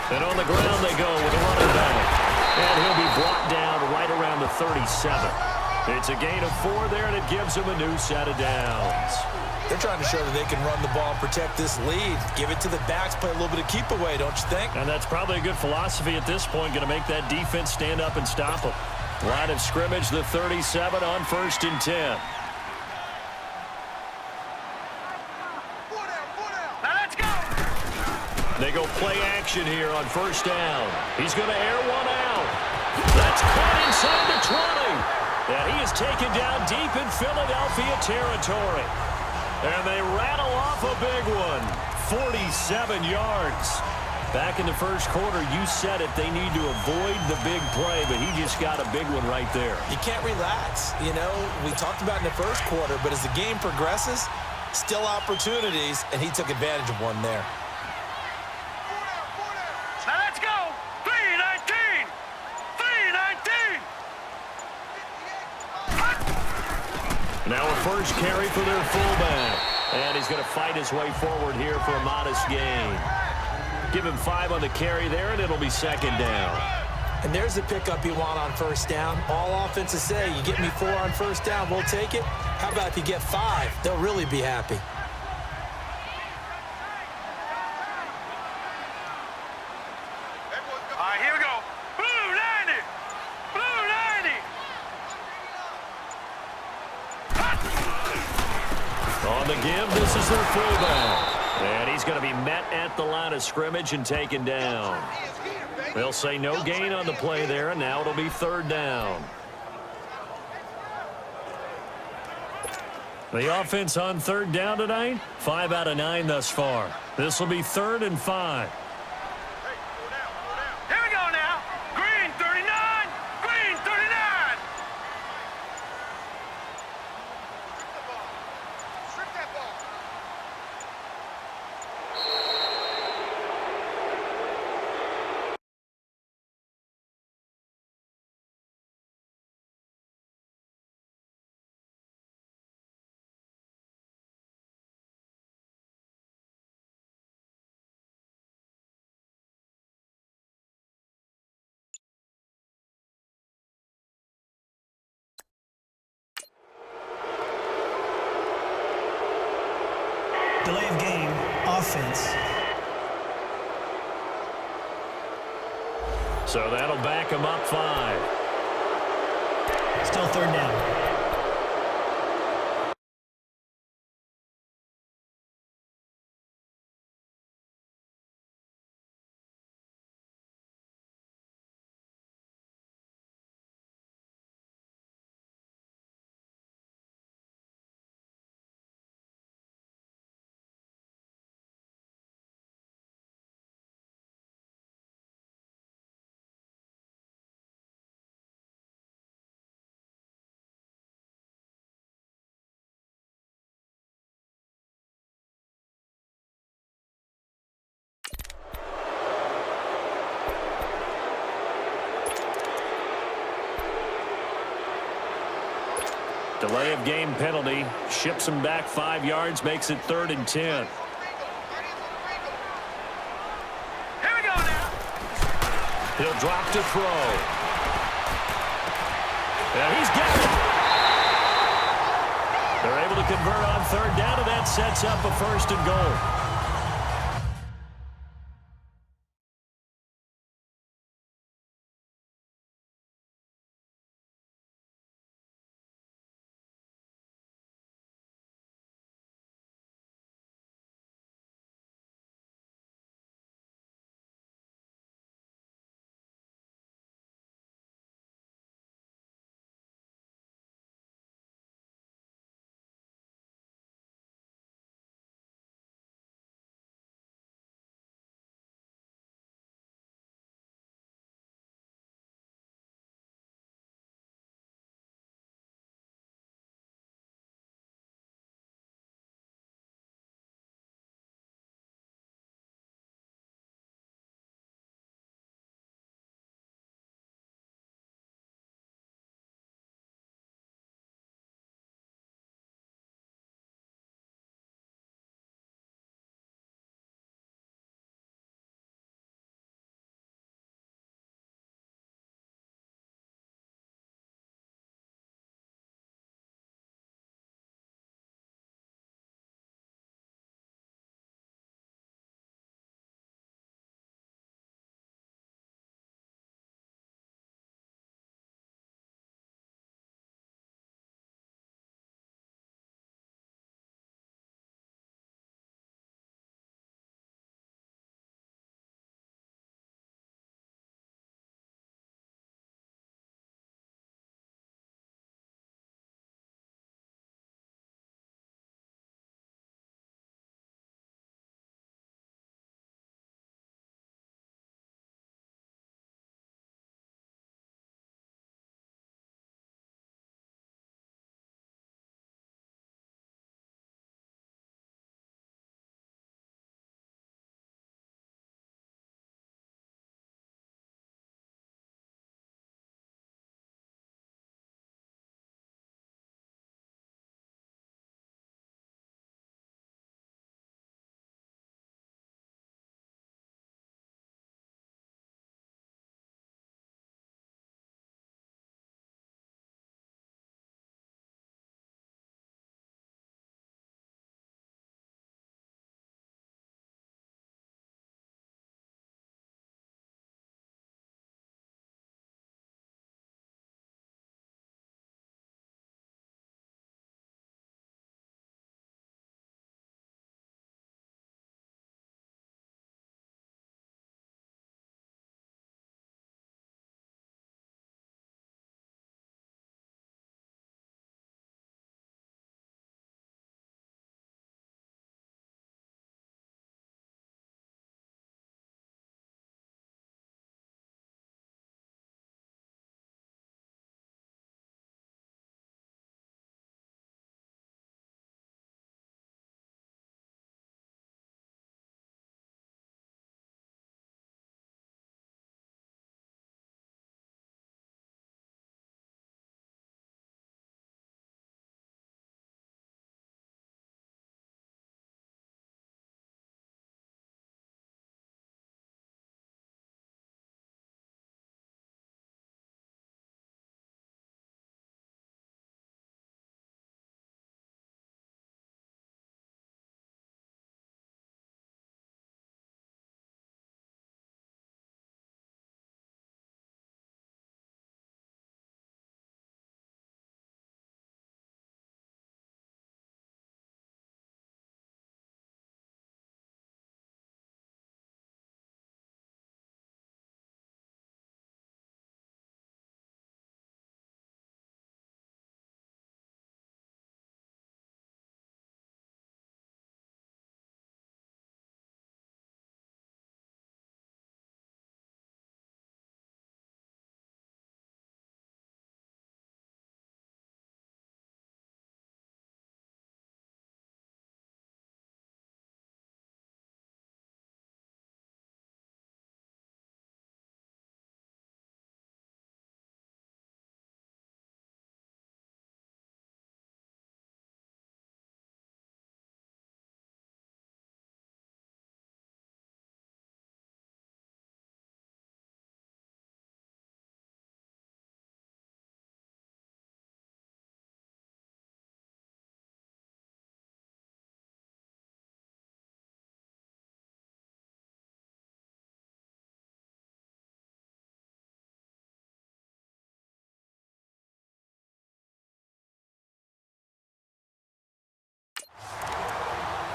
And on the ground they go with a running back. And he'll be brought down right around the 37. It's a gain of 4 there, and it gives him a new set of downs. They're trying to show that they can run the ball and protect this lead. Give it to the backs, play a little bit of keep away, don't you think? And that's probably a good philosophy at this point, going to make that defense stand up and stop them. Line of scrimmage, the 37 on 1st and 10. They go play action here on 1st down. He's going to air one out. That's caught inside the 20. And he is taken down deep in Philadelphia territory. And they rattle off a big one. 47 yards. Back in the first quarter, you said it, they need to avoid the big play, but he just got a big one right there. You can't relax. You know, we talked about in the first quarter, but as the game progresses, still opportunities, and he took advantage of one there. Let's go. 319. 319. Now a first carry for their fullback. And he's going to fight his way forward here for a modest gain. Give him 5 on the carry there, and it'll be 2nd down. And there's the pickup you want on 1st down. All offenses say, you get me 4 on 1st down, we'll take it. How about if you get 5? They'll really be happy. All right, here we go. Blue 90. Blue 90. On the give, this is their fullback. And he's going to be met at the line of scrimmage and taken down. They'll say no gain on the play there, and now it'll be 3rd down. The offense on 3rd down tonight, 5 out of 9 thus far. This will be 3rd and 5. Here we go now. Green 39. Green 39. Strip that ball. Delay of game, offense. So that'll back him up 5. Still 3rd down. Delay of game penalty. Ships him back 5 yards. Makes it 3rd and 10. Here we go now. He'll drop to throw. And he's got it. They're able to convert on 3rd down, and that sets up a 1st and goal.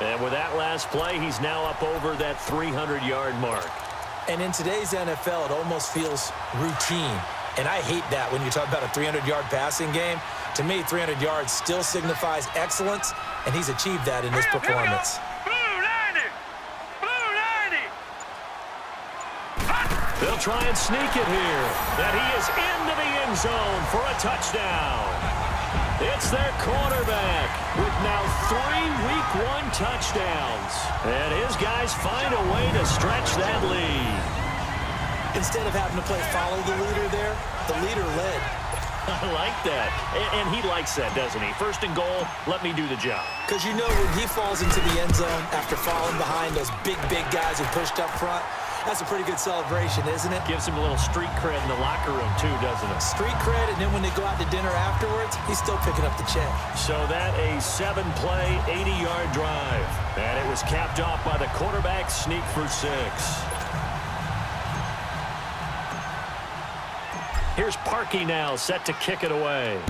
And with that last play, he's now up over that 300-yard mark. And in today's NFL, it almost feels routine. And I hate that when you talk about a 300-yard passing game. To me, 300 yards still signifies excellence, and he's achieved that in this performance. They'll try and sneak it here. That he is into the end zone for a touchdown. It's their quarterback with now 3 Week 1 touchdowns. And his guys find a way to stretch that lead. Instead of having to play follow the leader there, the leader led. I like that. And he likes that, doesn't he? First and goal, let me do the job. Because you know when he falls into the end zone after falling behind those big guys who pushed up front, that's a pretty good celebration, isn't it? Gives him a little street cred in the locker room, too, doesn't it? Street cred, and then when they go out to dinner afterwards, he's still picking up the check. So that a 7-play, 80-yard drive. And it was capped off by the quarterback sneak for 6. Here's Parkey now, set to kick it away.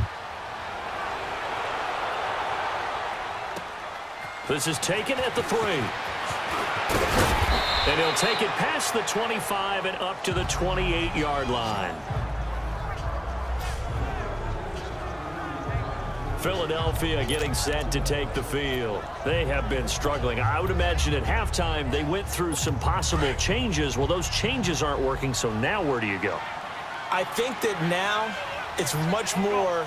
This is taken at the 3. And he'll take it past the 25 and up to the 28-yard line. Philadelphia getting set to take the field. They have been struggling. I would imagine at halftime they went through some possible changes. Well, those changes aren't working, so now where do you go? I think that now it's much more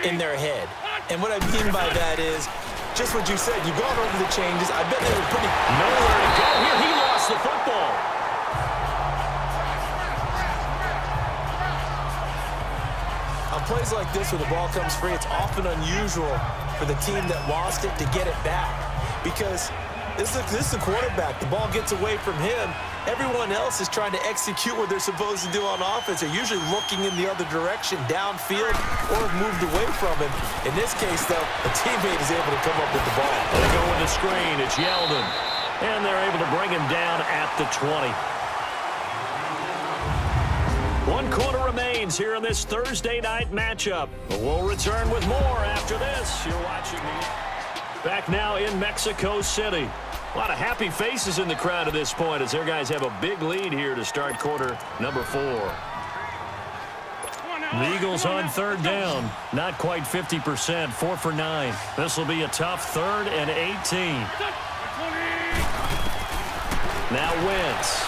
in their head. And what I mean by that is just what you said. You've gone over the changes. I bet they were pretty... Nowhere to go here. He lost the football. On plays like this where the ball comes free, it's often unusual for the team that lost it to get it back. Because this is the quarterback. The ball gets away from him. Everyone else is trying to execute what they're supposed to do on offense. They're usually looking in the other direction, downfield, or have moved away from him. In this case, though, a teammate is able to come up with the ball. They go with the screen. It's Yeldon. And they're able to bring him down at the 20. 1 quarter remains here in this Thursday night matchup. We'll return with more after this. You're watching me. Back now in Mexico City. A lot of happy faces in the crowd at this point as their guys have a big lead here to start quarter number 4. The Eagles on 3rd down. Not quite 50%. 4 for 9. This will be a tough 3rd and 18. Now Wentz.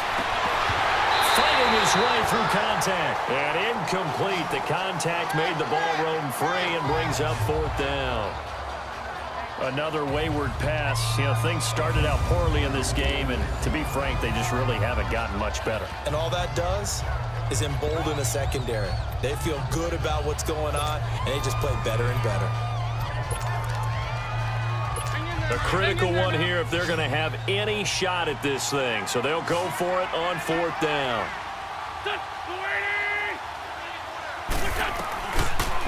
Fighting his way through contact. And incomplete. The contact made the ball roam free and brings up 4th down. Another wayward pass. You know, things started out poorly in this game, and to be frank, they just really haven't gotten much better. And all that does is embolden a secondary. They feel good about what's going on, and they just play better and better. A critical one here if they're going to have any shot at this thing. So they'll go for it on 4th down.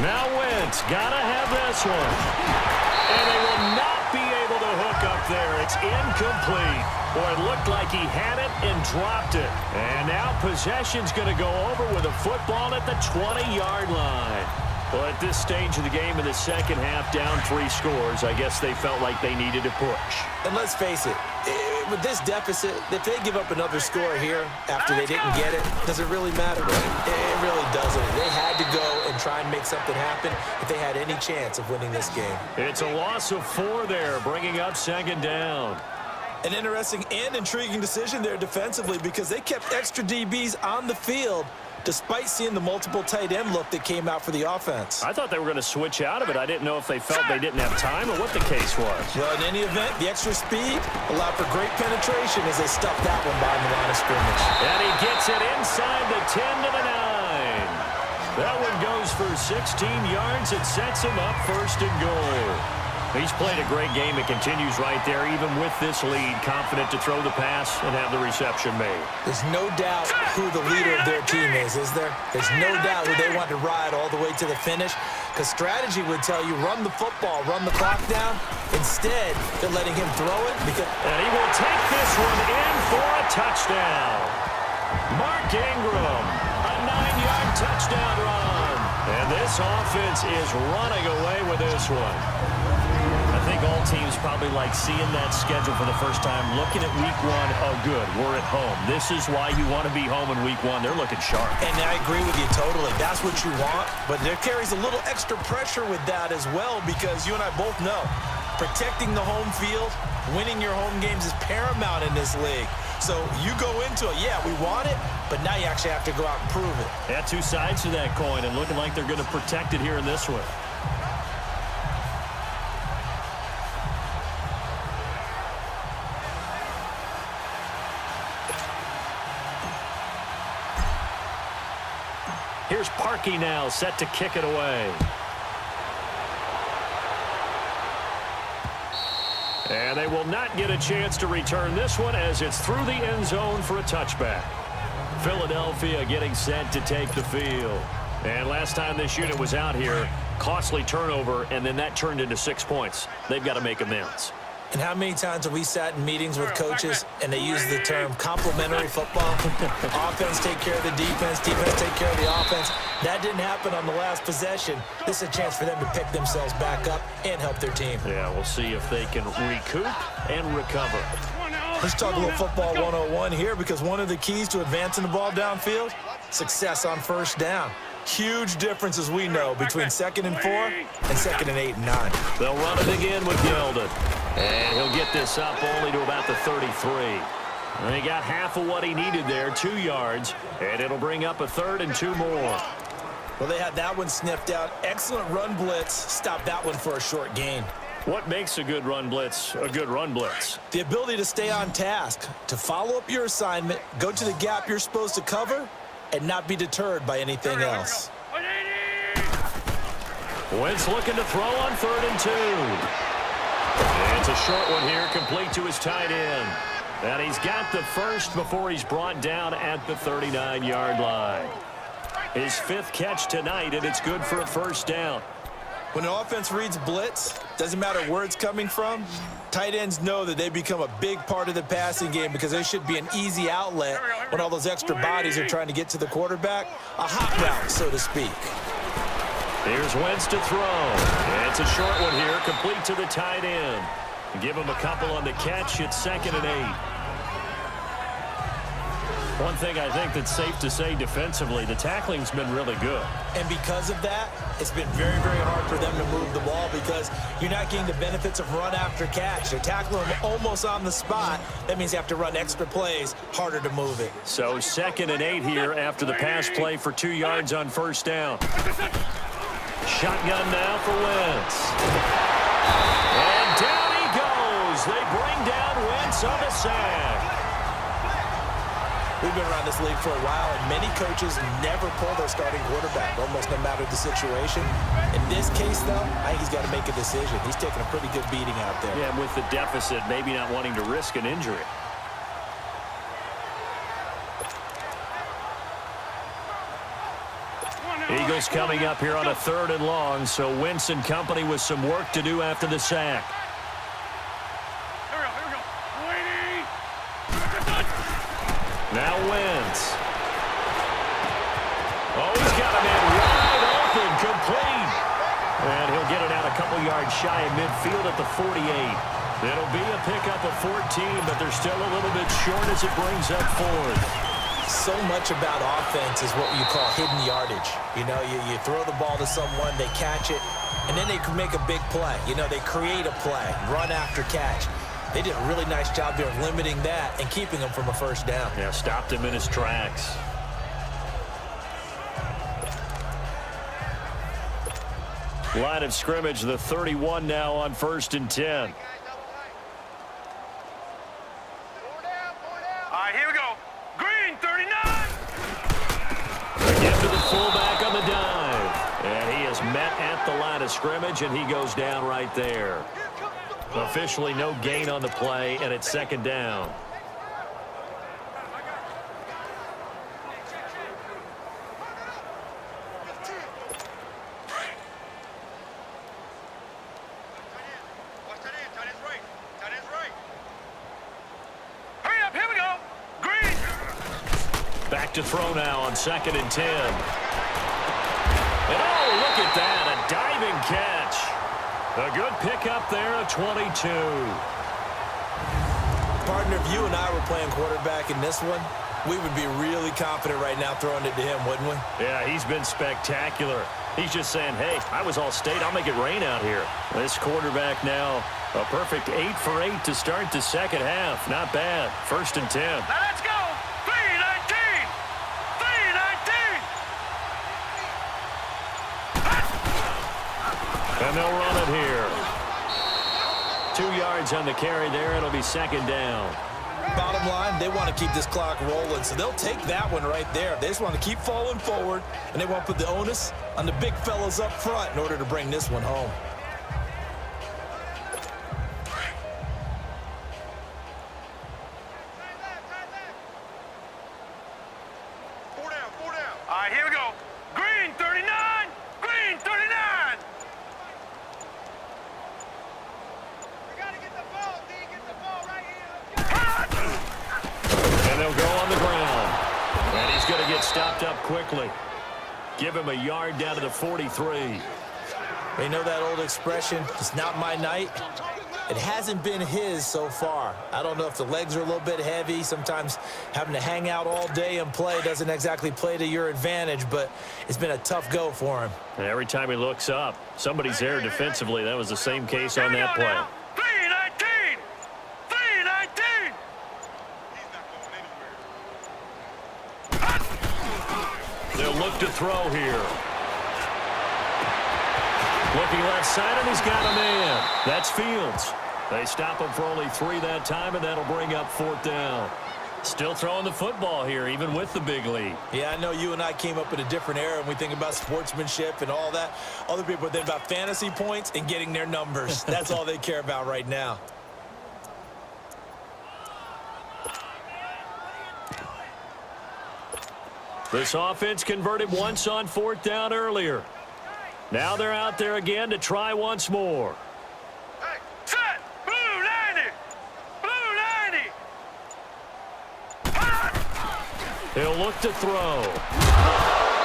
Now Wentz, gotta have this one. And they will not be able to hook up there. It's incomplete. Boy, it looked like he had it and dropped it. And now possession's going to go over with a football at the 20-yard line. Well, at this stage of the game in the second half, down 3 scores, I guess they felt like they needed to push. And let's face it, with this deficit, if they give up another score here after they didn't get it, does it really matter? It really doesn't. They had to go and try and make something happen if they had any chance of winning this game. It's a loss of 4 there, bringing up 2nd down. An interesting and intriguing decision there defensively because they kept extra DBs on the field despite seeing the multiple tight end look that came out for the offense. I thought they were going to switch out of it. I didn't know if they felt they didn't have time or what the case was. Well, in any event, the extra speed allowed for great penetration as they stuffed that one behind the line of scrimmage. And he gets it inside the 10 to the 9. That one goes for 16 yards. It sets him up 1st and goal. He's played a great game. It continues right there, even with this lead, confident to throw the pass and have the reception made. There's no doubt who the leader of their team is there? There's no doubt who they want to ride all the way to the finish, because strategy would tell you run the football, run the clock down. Instead, they're letting him throw it. And he will take this one in for a touchdown. Mark Ingram, a 9-yard touchdown run. And this offense is running away with this one. I think all teams probably like seeing that schedule for the first time, looking at week one. Oh, good, we're at home. This is why you want to be home in week one. They're looking sharp. And I agree with you totally. That's what you want, but there carries a little extra pressure with that as well, because you and I both know protecting the home field, winning your home games is paramount in this league. So you go into it, yeah, we want it, but now you actually have to go out and prove it. Yeah, two sides to that coin, and looking like they're going to protect it here in this one. Here's Parkey now, set to kick it away. And they will not get a chance to return this one as it's through the end zone for a touchback. Philadelphia getting set to take the field. And last time this unit was out here, costly turnover, and then that turned into 6 points. They've got to make amends. And how many times have we sat in meetings with coaches and they use the term complementary football? Offense take care of the defense, defense take care of the offense. That didn't happen on the last possession. This is a chance for them to pick themselves back up and help their team. Yeah, we'll see if they can recoup and recover. Let's talk a little football 101 here, because one of the keys to advancing the ball downfield, success on first down. Huge difference, as we know, between 2nd and 4 and 2nd and 8 and 9. They'll run it again with Yeldon. And he'll get this up only to about the 33. And he got half of what he needed there, 2 yards, and it'll bring up a 3rd and 2 more. Well, they had that one sniffed out. Excellent run blitz. Stopped that one for a short gain. What makes a good run blitz a good run blitz? The ability to stay on task, to follow up your assignment, go to the gap you're supposed to cover, and not be deterred by anything else. Wentz looking to throw on 3rd and 2. It's a short one here, complete to his tight end. And he's got the first before he's brought down at the 39-yard line. His 5th catch tonight, and it's good for a first down. When an offense reads blitz, doesn't matter where it's coming from, tight ends know that they become a big part of the passing game, because they should be an easy outlet when all those extra bodies are trying to get to the quarterback. A hot route, so to speak. Here's Wentz to throw. It's a short one here, complete to the tight end. Give him a couple on the catch. It's 2nd and 8. One thing I think that's safe to say defensively, the tackling's been really good. And because of that, it's been very, very hard for them to move the ball, because you're not getting the benefits of run after catch. They're tackling them almost on the spot. That means you have to run extra plays, harder to move it. So 2nd and 8 here after the pass play for 2 yards on first down. Shotgun now for Wentz. And down he goes. They bring down Wentz on the sack. We've been around this league for a while, and many coaches never pull their starting quarterback, almost no matter the situation. In this case, though, I think he's got to make a decision. He's taking a pretty good beating out there. Yeah, with the deficit, maybe not wanting to risk an injury. Eagles coming up here on a 3rd and long, so Wentz and company with some work to do after the sack. Now Wentz. Oh, he's got a man wide open, complete. And he'll get it out a couple yards shy of midfield at the 48. It'll be a pickup of 14, but they're still a little bit short as it brings up 4th. So much about offense is what you call hidden yardage. You know, you throw the ball to someone, they catch it, and then they can make a big play. You know, they create a play, run after catch. They did a really nice job there of limiting that and keeping him from a first down. Yeah, stopped him in his tracks. Line of scrimmage, the 31 now on 1st and 10. All right, here we go. Green, 39. Again to the fullback on the dive. And he is met at the line of scrimmage, and he goes down right there. Officially no gain on the play, and it's 2nd down. Hurry up, here we go. Green. Back to throw now on 2nd and 10. And oh, look at that, a diving catch. A good pickup there, a 22. Partner, if you and I were playing quarterback in this one, we would be really confident right now throwing it to him, wouldn't we? Yeah, he's been spectacular. He's just saying, hey, I was all state. I'll make it rain out here. This quarterback now, a perfect 8 for 8 to start the second half. Not bad. 1st and 10. Now let's go. 3-19. 3-19. And they'll run it here. 2 yards on the carry there. It'll be 2nd down. Bottom line, they want to keep this clock rolling, so they'll take that one right there. They just want to keep falling forward, and they want to put the onus on the big fellas up front in order to bring this one home. Four down. All right, here we go. Green 39. Green 39. We got to get the ball, D. Get the ball right here. Let's go. And they'll go on the ground. And he's going to get stopped up quickly. Give him a yard down to the 43. You know that old expression, it's not my night? It hasn't been his so far. I don't know if the legs are a little bit heavy. Sometimes having to hang out all day and play doesn't exactly play to your advantage, but it's been a tough go for him. And every time he looks up, somebody's there defensively. That was the same case on that play. 3-19. 3-19. They'll look to throw here. Looking left side, and he's got a man. That's Fields. They stop him for only 3 that time, and that'll bring up 4th down. Still throwing the football here, even with the big lead. Yeah, I know you and I came up in a different era, and we think about sportsmanship and all that. Other people think about fantasy points and getting their numbers. That's all they care about right now. This offense converted once on 4th down earlier. Now they're out there again to try once more. Hey, set. Blue 90. Blue 90. He'll look to throw.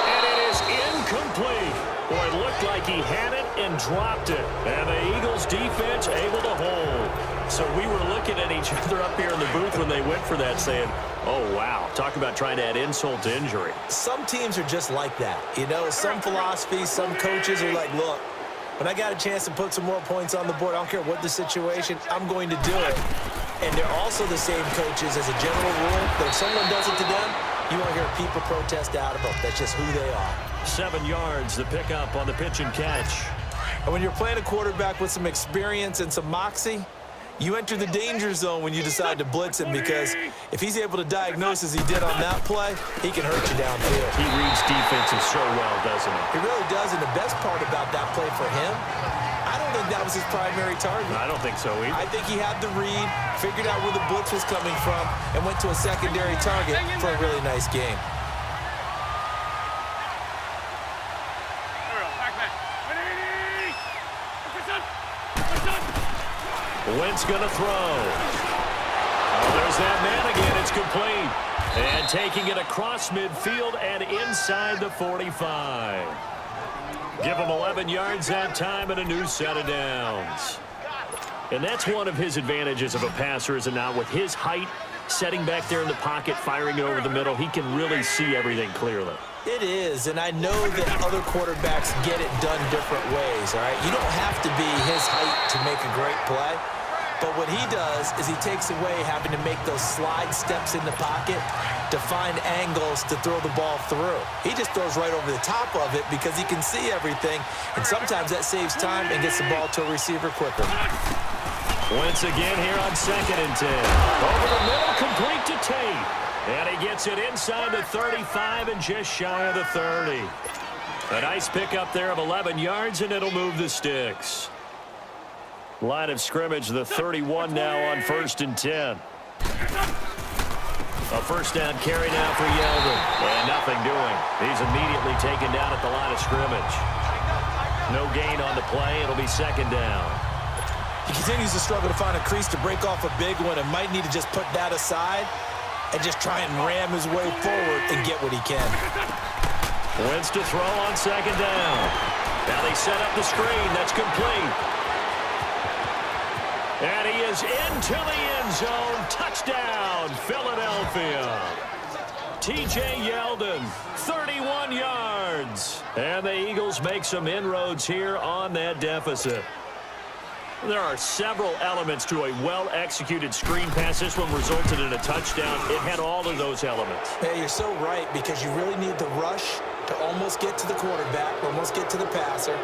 And it is incomplete. Boy, it looked like he had it and dropped it. And the Eagles defense able to hold. So we were looking at each other up here in the booth when they went for that saying, oh, wow. Talk about trying to add insult to injury. Some teams are just like that. You know, some philosophies, some coaches are like, look, when I got a chance to put some more points on the board, I don't care what the situation, I'm going to do it. And they're also the same coaches as a general rule that if someone does it to them, you won't hear people protest out of them. That's just who they are. 7 yards, the pickup on the pitch and catch. And when you're playing a quarterback with some experience and some moxie, you enter the danger zone when you decide to blitz him, because if he's able to diagnose as he did on that play, he can hurt you downfield. He reads defenses so well, doesn't he? He really does, and the best part about that play for him, I don't think that was his primary target. I don't think so either. I think he had the read, figured out where the blitz was coming from, and went to a secondary target for a really nice game. Wentz going to throw. Oh, there's that man again. It's complete. And taking it across midfield and inside the 45. Give him 11 yards that time and a new set of downs. And that's one of his advantages of a passer, is it not? With his height, setting back there in the pocket, firing it over the middle, he can really see everything clearly. It is, and I know that other quarterbacks get it done different ways, all right? You don't have to be his height to make a great play, but what he does is he takes away having to make those slide steps in the pocket to find angles to throw the ball through. He just throws right over the top of it because he can see everything, and sometimes that saves time and gets the ball to a receiver quicker. Wentz again here on 2nd and 10. Over the middle, complete to Tate. And he gets it inside the 35 and just shy of the 30. A nice pickup there of 11 yards, and it'll move the sticks. Line of scrimmage, the 31 now on 1st and 10. A 1st down carry now for Yeldon. And nothing doing. He's immediately taken down at the line of scrimmage. No gain on the play. It'll be 2nd down. He continues to struggle to find a crease to break off a big one and might need to just put that aside and just try and ram his way forward and get what he can. Wentz to throw on 2nd down. Now they set up the screen. That's complete. fires into the end zone. Touchdown, Philadelphia. T.J. Yeldon, 31 yards. And the Eagles make some inroads here on that deficit. There are several elements to a well-executed screen pass. This one resulted in a touchdown. It had all of those elements. Hey, you're so right, because you really need the rush to almost get to the quarterback, almost get to the passer.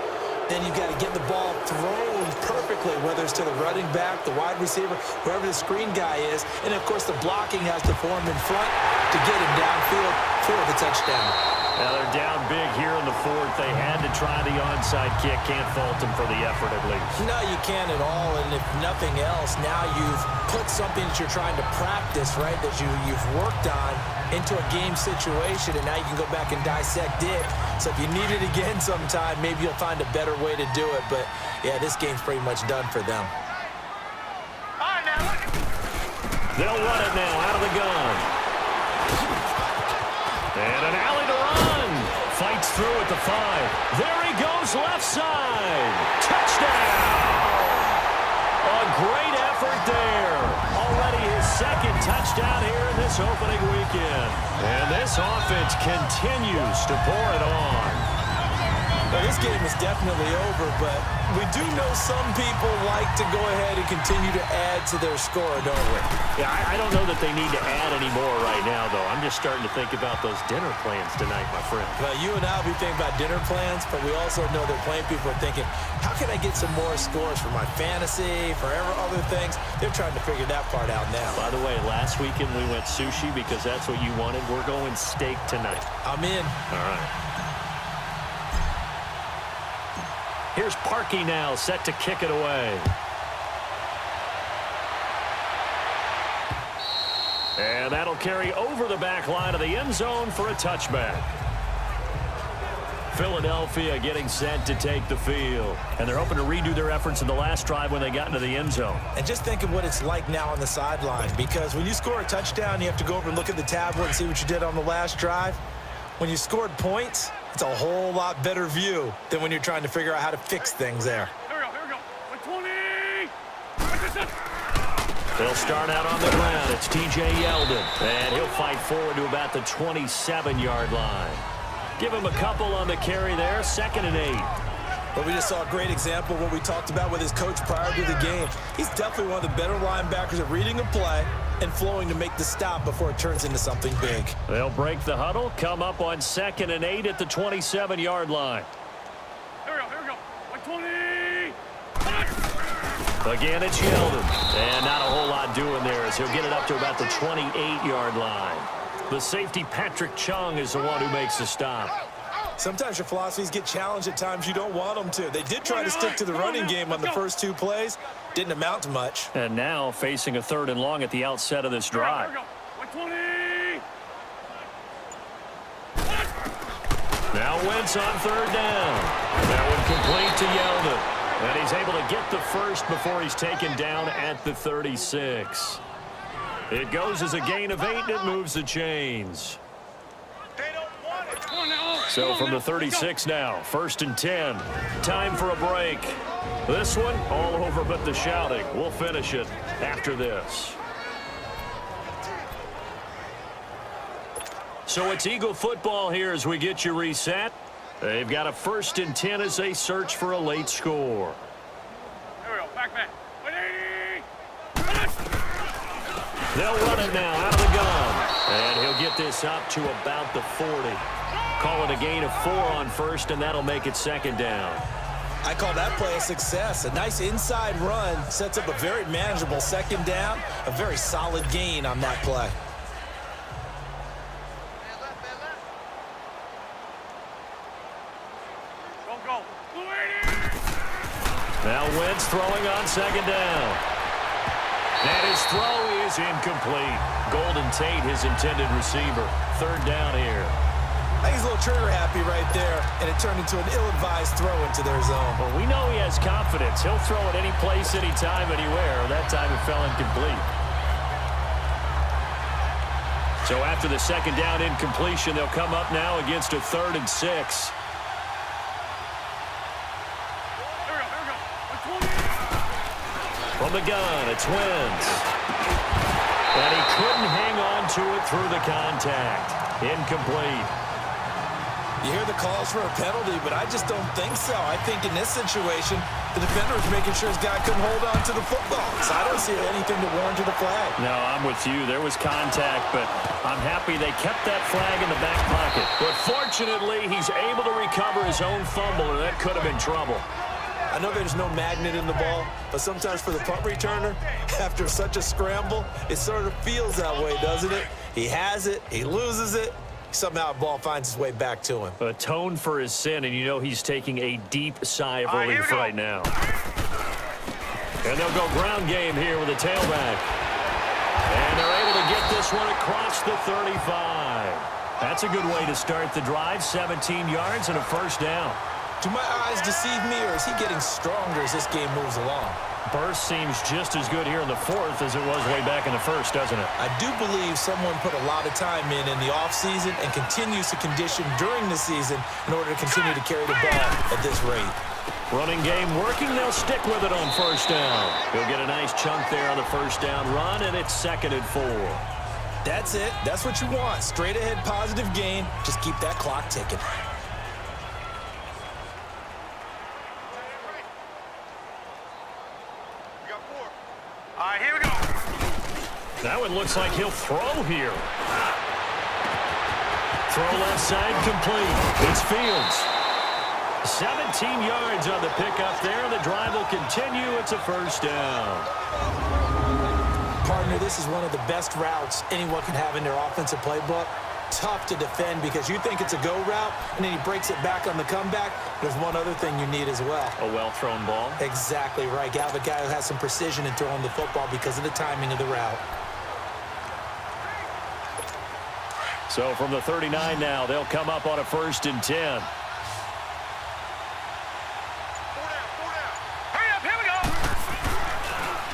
Then you've got to get the ball thrown perfectly, whether it's to the running back, the wide receiver, whoever the screen guy is. And, of course, the blocking has to form in front to get him downfield for the touchdown. Now they're down big here in the fourth. They had to try the onside kick. Can't fault them for the effort, at least. No, you can't at all. And if nothing else, now you've put something that you're trying to practice, right, that you've worked on into a game situation, and now you can go back and dissect it. So if you need it again sometime, maybe you'll find a better way to do it. But, yeah, this game's pretty much done for them. They'll run it now out of the gun. And an alley to run. Fights through at the 5. There he goes, left side. Touchdown. A great effort there. Already his second touchdown here in this opening weekend. And this offense continues to pour it on. Well, this game is definitely over, but we do know some people like to go ahead and continue to add to their score, don't we? Yeah, I don't know that they need to add any more right now, though. I'm just starting to think about those dinner plans tonight, my friend. Well, you and I will be thinking about dinner plans, but we also know that plenty of people are thinking, how can I get some more scores for my fantasy, for other things? They're trying to figure that part out now. By the way, last weekend we went sushi because that's what you wanted. We're going steak tonight. I'm in. All right. Here's Parkey now, set to kick it away. And that'll carry over the back line of the end zone for a touchback. Philadelphia getting set to take the field. And they're hoping to redo their efforts in the last drive when they got into the end zone. And just think of what it's like now on the sideline, because when you score a touchdown, you have to go over and look at the tablet and see what you did on the last drive. When you scored points, it's a whole lot better view than when you're trying to figure out how to fix things there. Here we go. 120. They'll start out on the ground. It's T.J. Yeldon. And he'll fight forward to about the 27-yard line. Give him a couple on the carry there. 2nd and 8. But we just saw a great example of what we talked about with his coach prior to the game. He's definitely one of the better linebackers at reading a play and flowing to make the stop before it turns into something big. They'll break the huddle, come up on 2nd and 8 at the 27-yard line. Here we go. 120. Again, it's Yeldon. And not a whole lot doing there as he'll get it up to about the 28-yard line. The safety, Patrick Chung, is the one who makes the stop. Sometimes your philosophies get challenged at times you don't want them to. They did try to stick to the running game on the first 2 plays. Didn't amount to much. And now facing a 3rd and long at the outset of this drive. Here we go. 120. Now Wentz on 3rd down. That one complete to Yeldon. And he's able to get the first before he's taken down at the 36. It goes as a gain of 8, and it moves the chains. So from the 36 now, 1st and 10. Time for a break. This one, all over but the shouting. We'll finish it after this. So it's Eagle football here as we get you reset. They've got a 1st and 10 as they search for a late score. Here we go. Back. 180. They'll run it now out of the gun. And he'll get this up to about the 40. Call it a gain of 4 on 1st, and that'll make it 2nd down. I call that play a success. A nice inside run sets up a very manageable 2nd down. A very solid gain on that play. Go. 280. Now Wentz throwing on 2nd down. And his throw is incomplete. Golden Tate, his intended receiver. 3rd down here. I think he's a little trigger happy right there, and it turned into an ill-advised throw into their zone. Well, we know he has confidence. He'll throw it any place, anytime, anywhere. That time it fell incomplete. So after the 2nd down incompletion, they'll come up now against a 3rd and 6. Here we go. 120. From From the gun, it's Wentz. And he couldn't hang on to it through the contact. Incomplete. You hear the calls for a penalty, but I just don't think so. I think in this situation, the defender was making sure his guy couldn't hold on to the football. So I don't see anything to warrant the flag. No, I'm with you. There was contact, but I'm happy they kept that flag in the back pocket. But fortunately, he's able to recover his own fumble, or that could have been trouble. I know there's no magnet in the ball, but sometimes for the punt returner, after such a scramble, it sort of feels that way, doesn't it? He has it, he loses it, somehow the ball finds its way back to him. Atone for his sin, and you know he's taking a deep sigh of relief right now. And they'll go ground game here with a tailback. And they're able to get this one across the 35. That's a good way to start the drive, 17 yards and a first down. Do my eyes deceive me, or is he getting stronger as this game moves along? Burst seems just as good here in the fourth as it was way back in the first, doesn't it? I do believe someone put a lot of time in the offseason and continues to condition during the season in order to continue to carry the ball at this rate. Running game working. They'll stick with it on first down. He'll get a nice chunk there on the first down run, and it's 2nd and 4. That's it. That's what you want. Straight ahead positive gain. Just keep that clock ticking. All right, here we go. That one looks like he'll throw here. Throw left side complete. It's Fields. 17 yards on the pickup there. The drive will continue. It's a first down. Partner, this is one of the best routes anyone can have in their offensive playbook. Tough to defend because you think it's a go route, and then he breaks it back on the comeback. There's one other thing you need as well. A well-thrown ball. Exactly right. Got a guy who has some precision in throwing the football because of the timing of the route. So from the 39 now, they'll come up on a 1st and 10. Hurry up, here we go.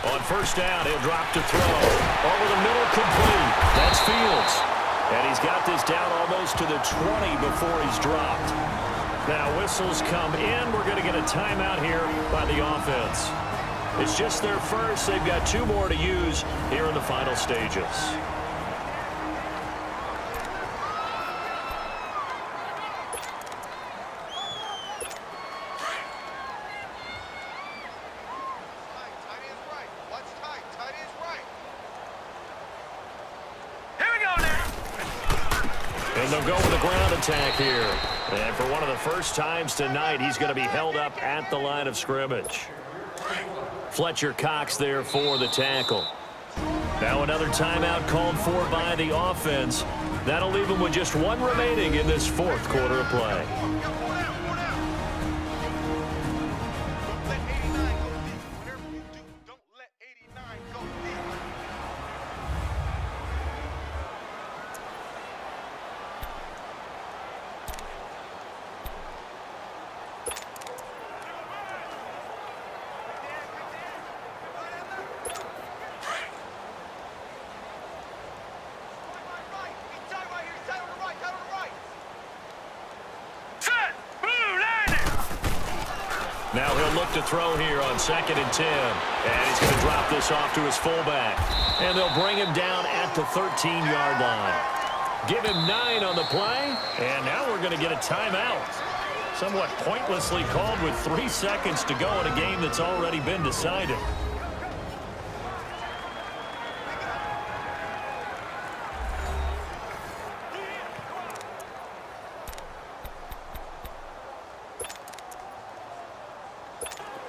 On first down, he'll drop to throw. Over the middle, complete. That's Fields. And he's got this down almost to the 20 before he's dropped. Now whistles come in. We're going to get a timeout here by the offense. It's just their first. They've got 2 more to use here in the final stages. And they'll go with a ground attack here. And for one of the first times tonight, he's going to be held up at the line of scrimmage. Fletcher Cox there for the tackle. Now another timeout called for by the offense. That'll leave him with just 1 remaining in this 4th quarter of play. Now he'll look to throw here on 2nd and 10. And he's going to drop this off to his fullback. And they'll bring him down at the 13-yard line. Give him 9 on the play. And now we're going to get a timeout. Somewhat pointlessly called with 3 seconds to go in a game that's already been decided.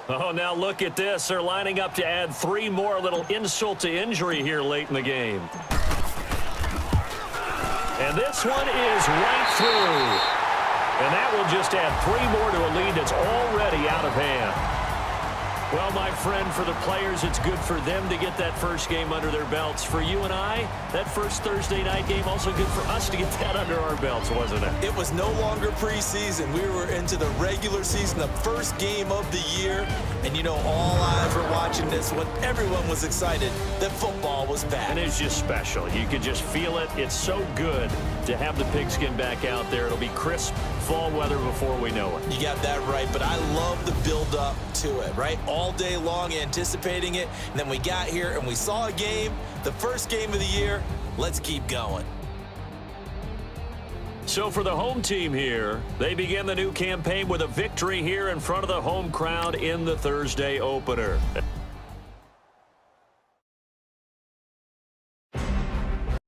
Oh, now look at this. They're lining up to add 3 more. A little insult to injury here late in the game. And this one is right through. And that will just add 3 more to a lead that's already out of hand. Well, my friend, for the players, it's good for them to get that first game under their belts. For you and I, that first Thursday night game, also good for us to get that under our belts, wasn't it? It was no longer preseason. We were into the regular season, the first game of the year. And, you know, all eyes were watching this when everyone was excited that football was back. And it's just special. You could just feel it. It's so good to have the pigskin back out there. It'll be crisp fall weather before we know it. You got that right, but I love the build-up to it, right? All day long anticipating it, and then we got here and we saw a game, the first game of the year. Let's keep going. So for the home team here, they begin the new campaign with a victory here in front of the home crowd in the Thursday opener.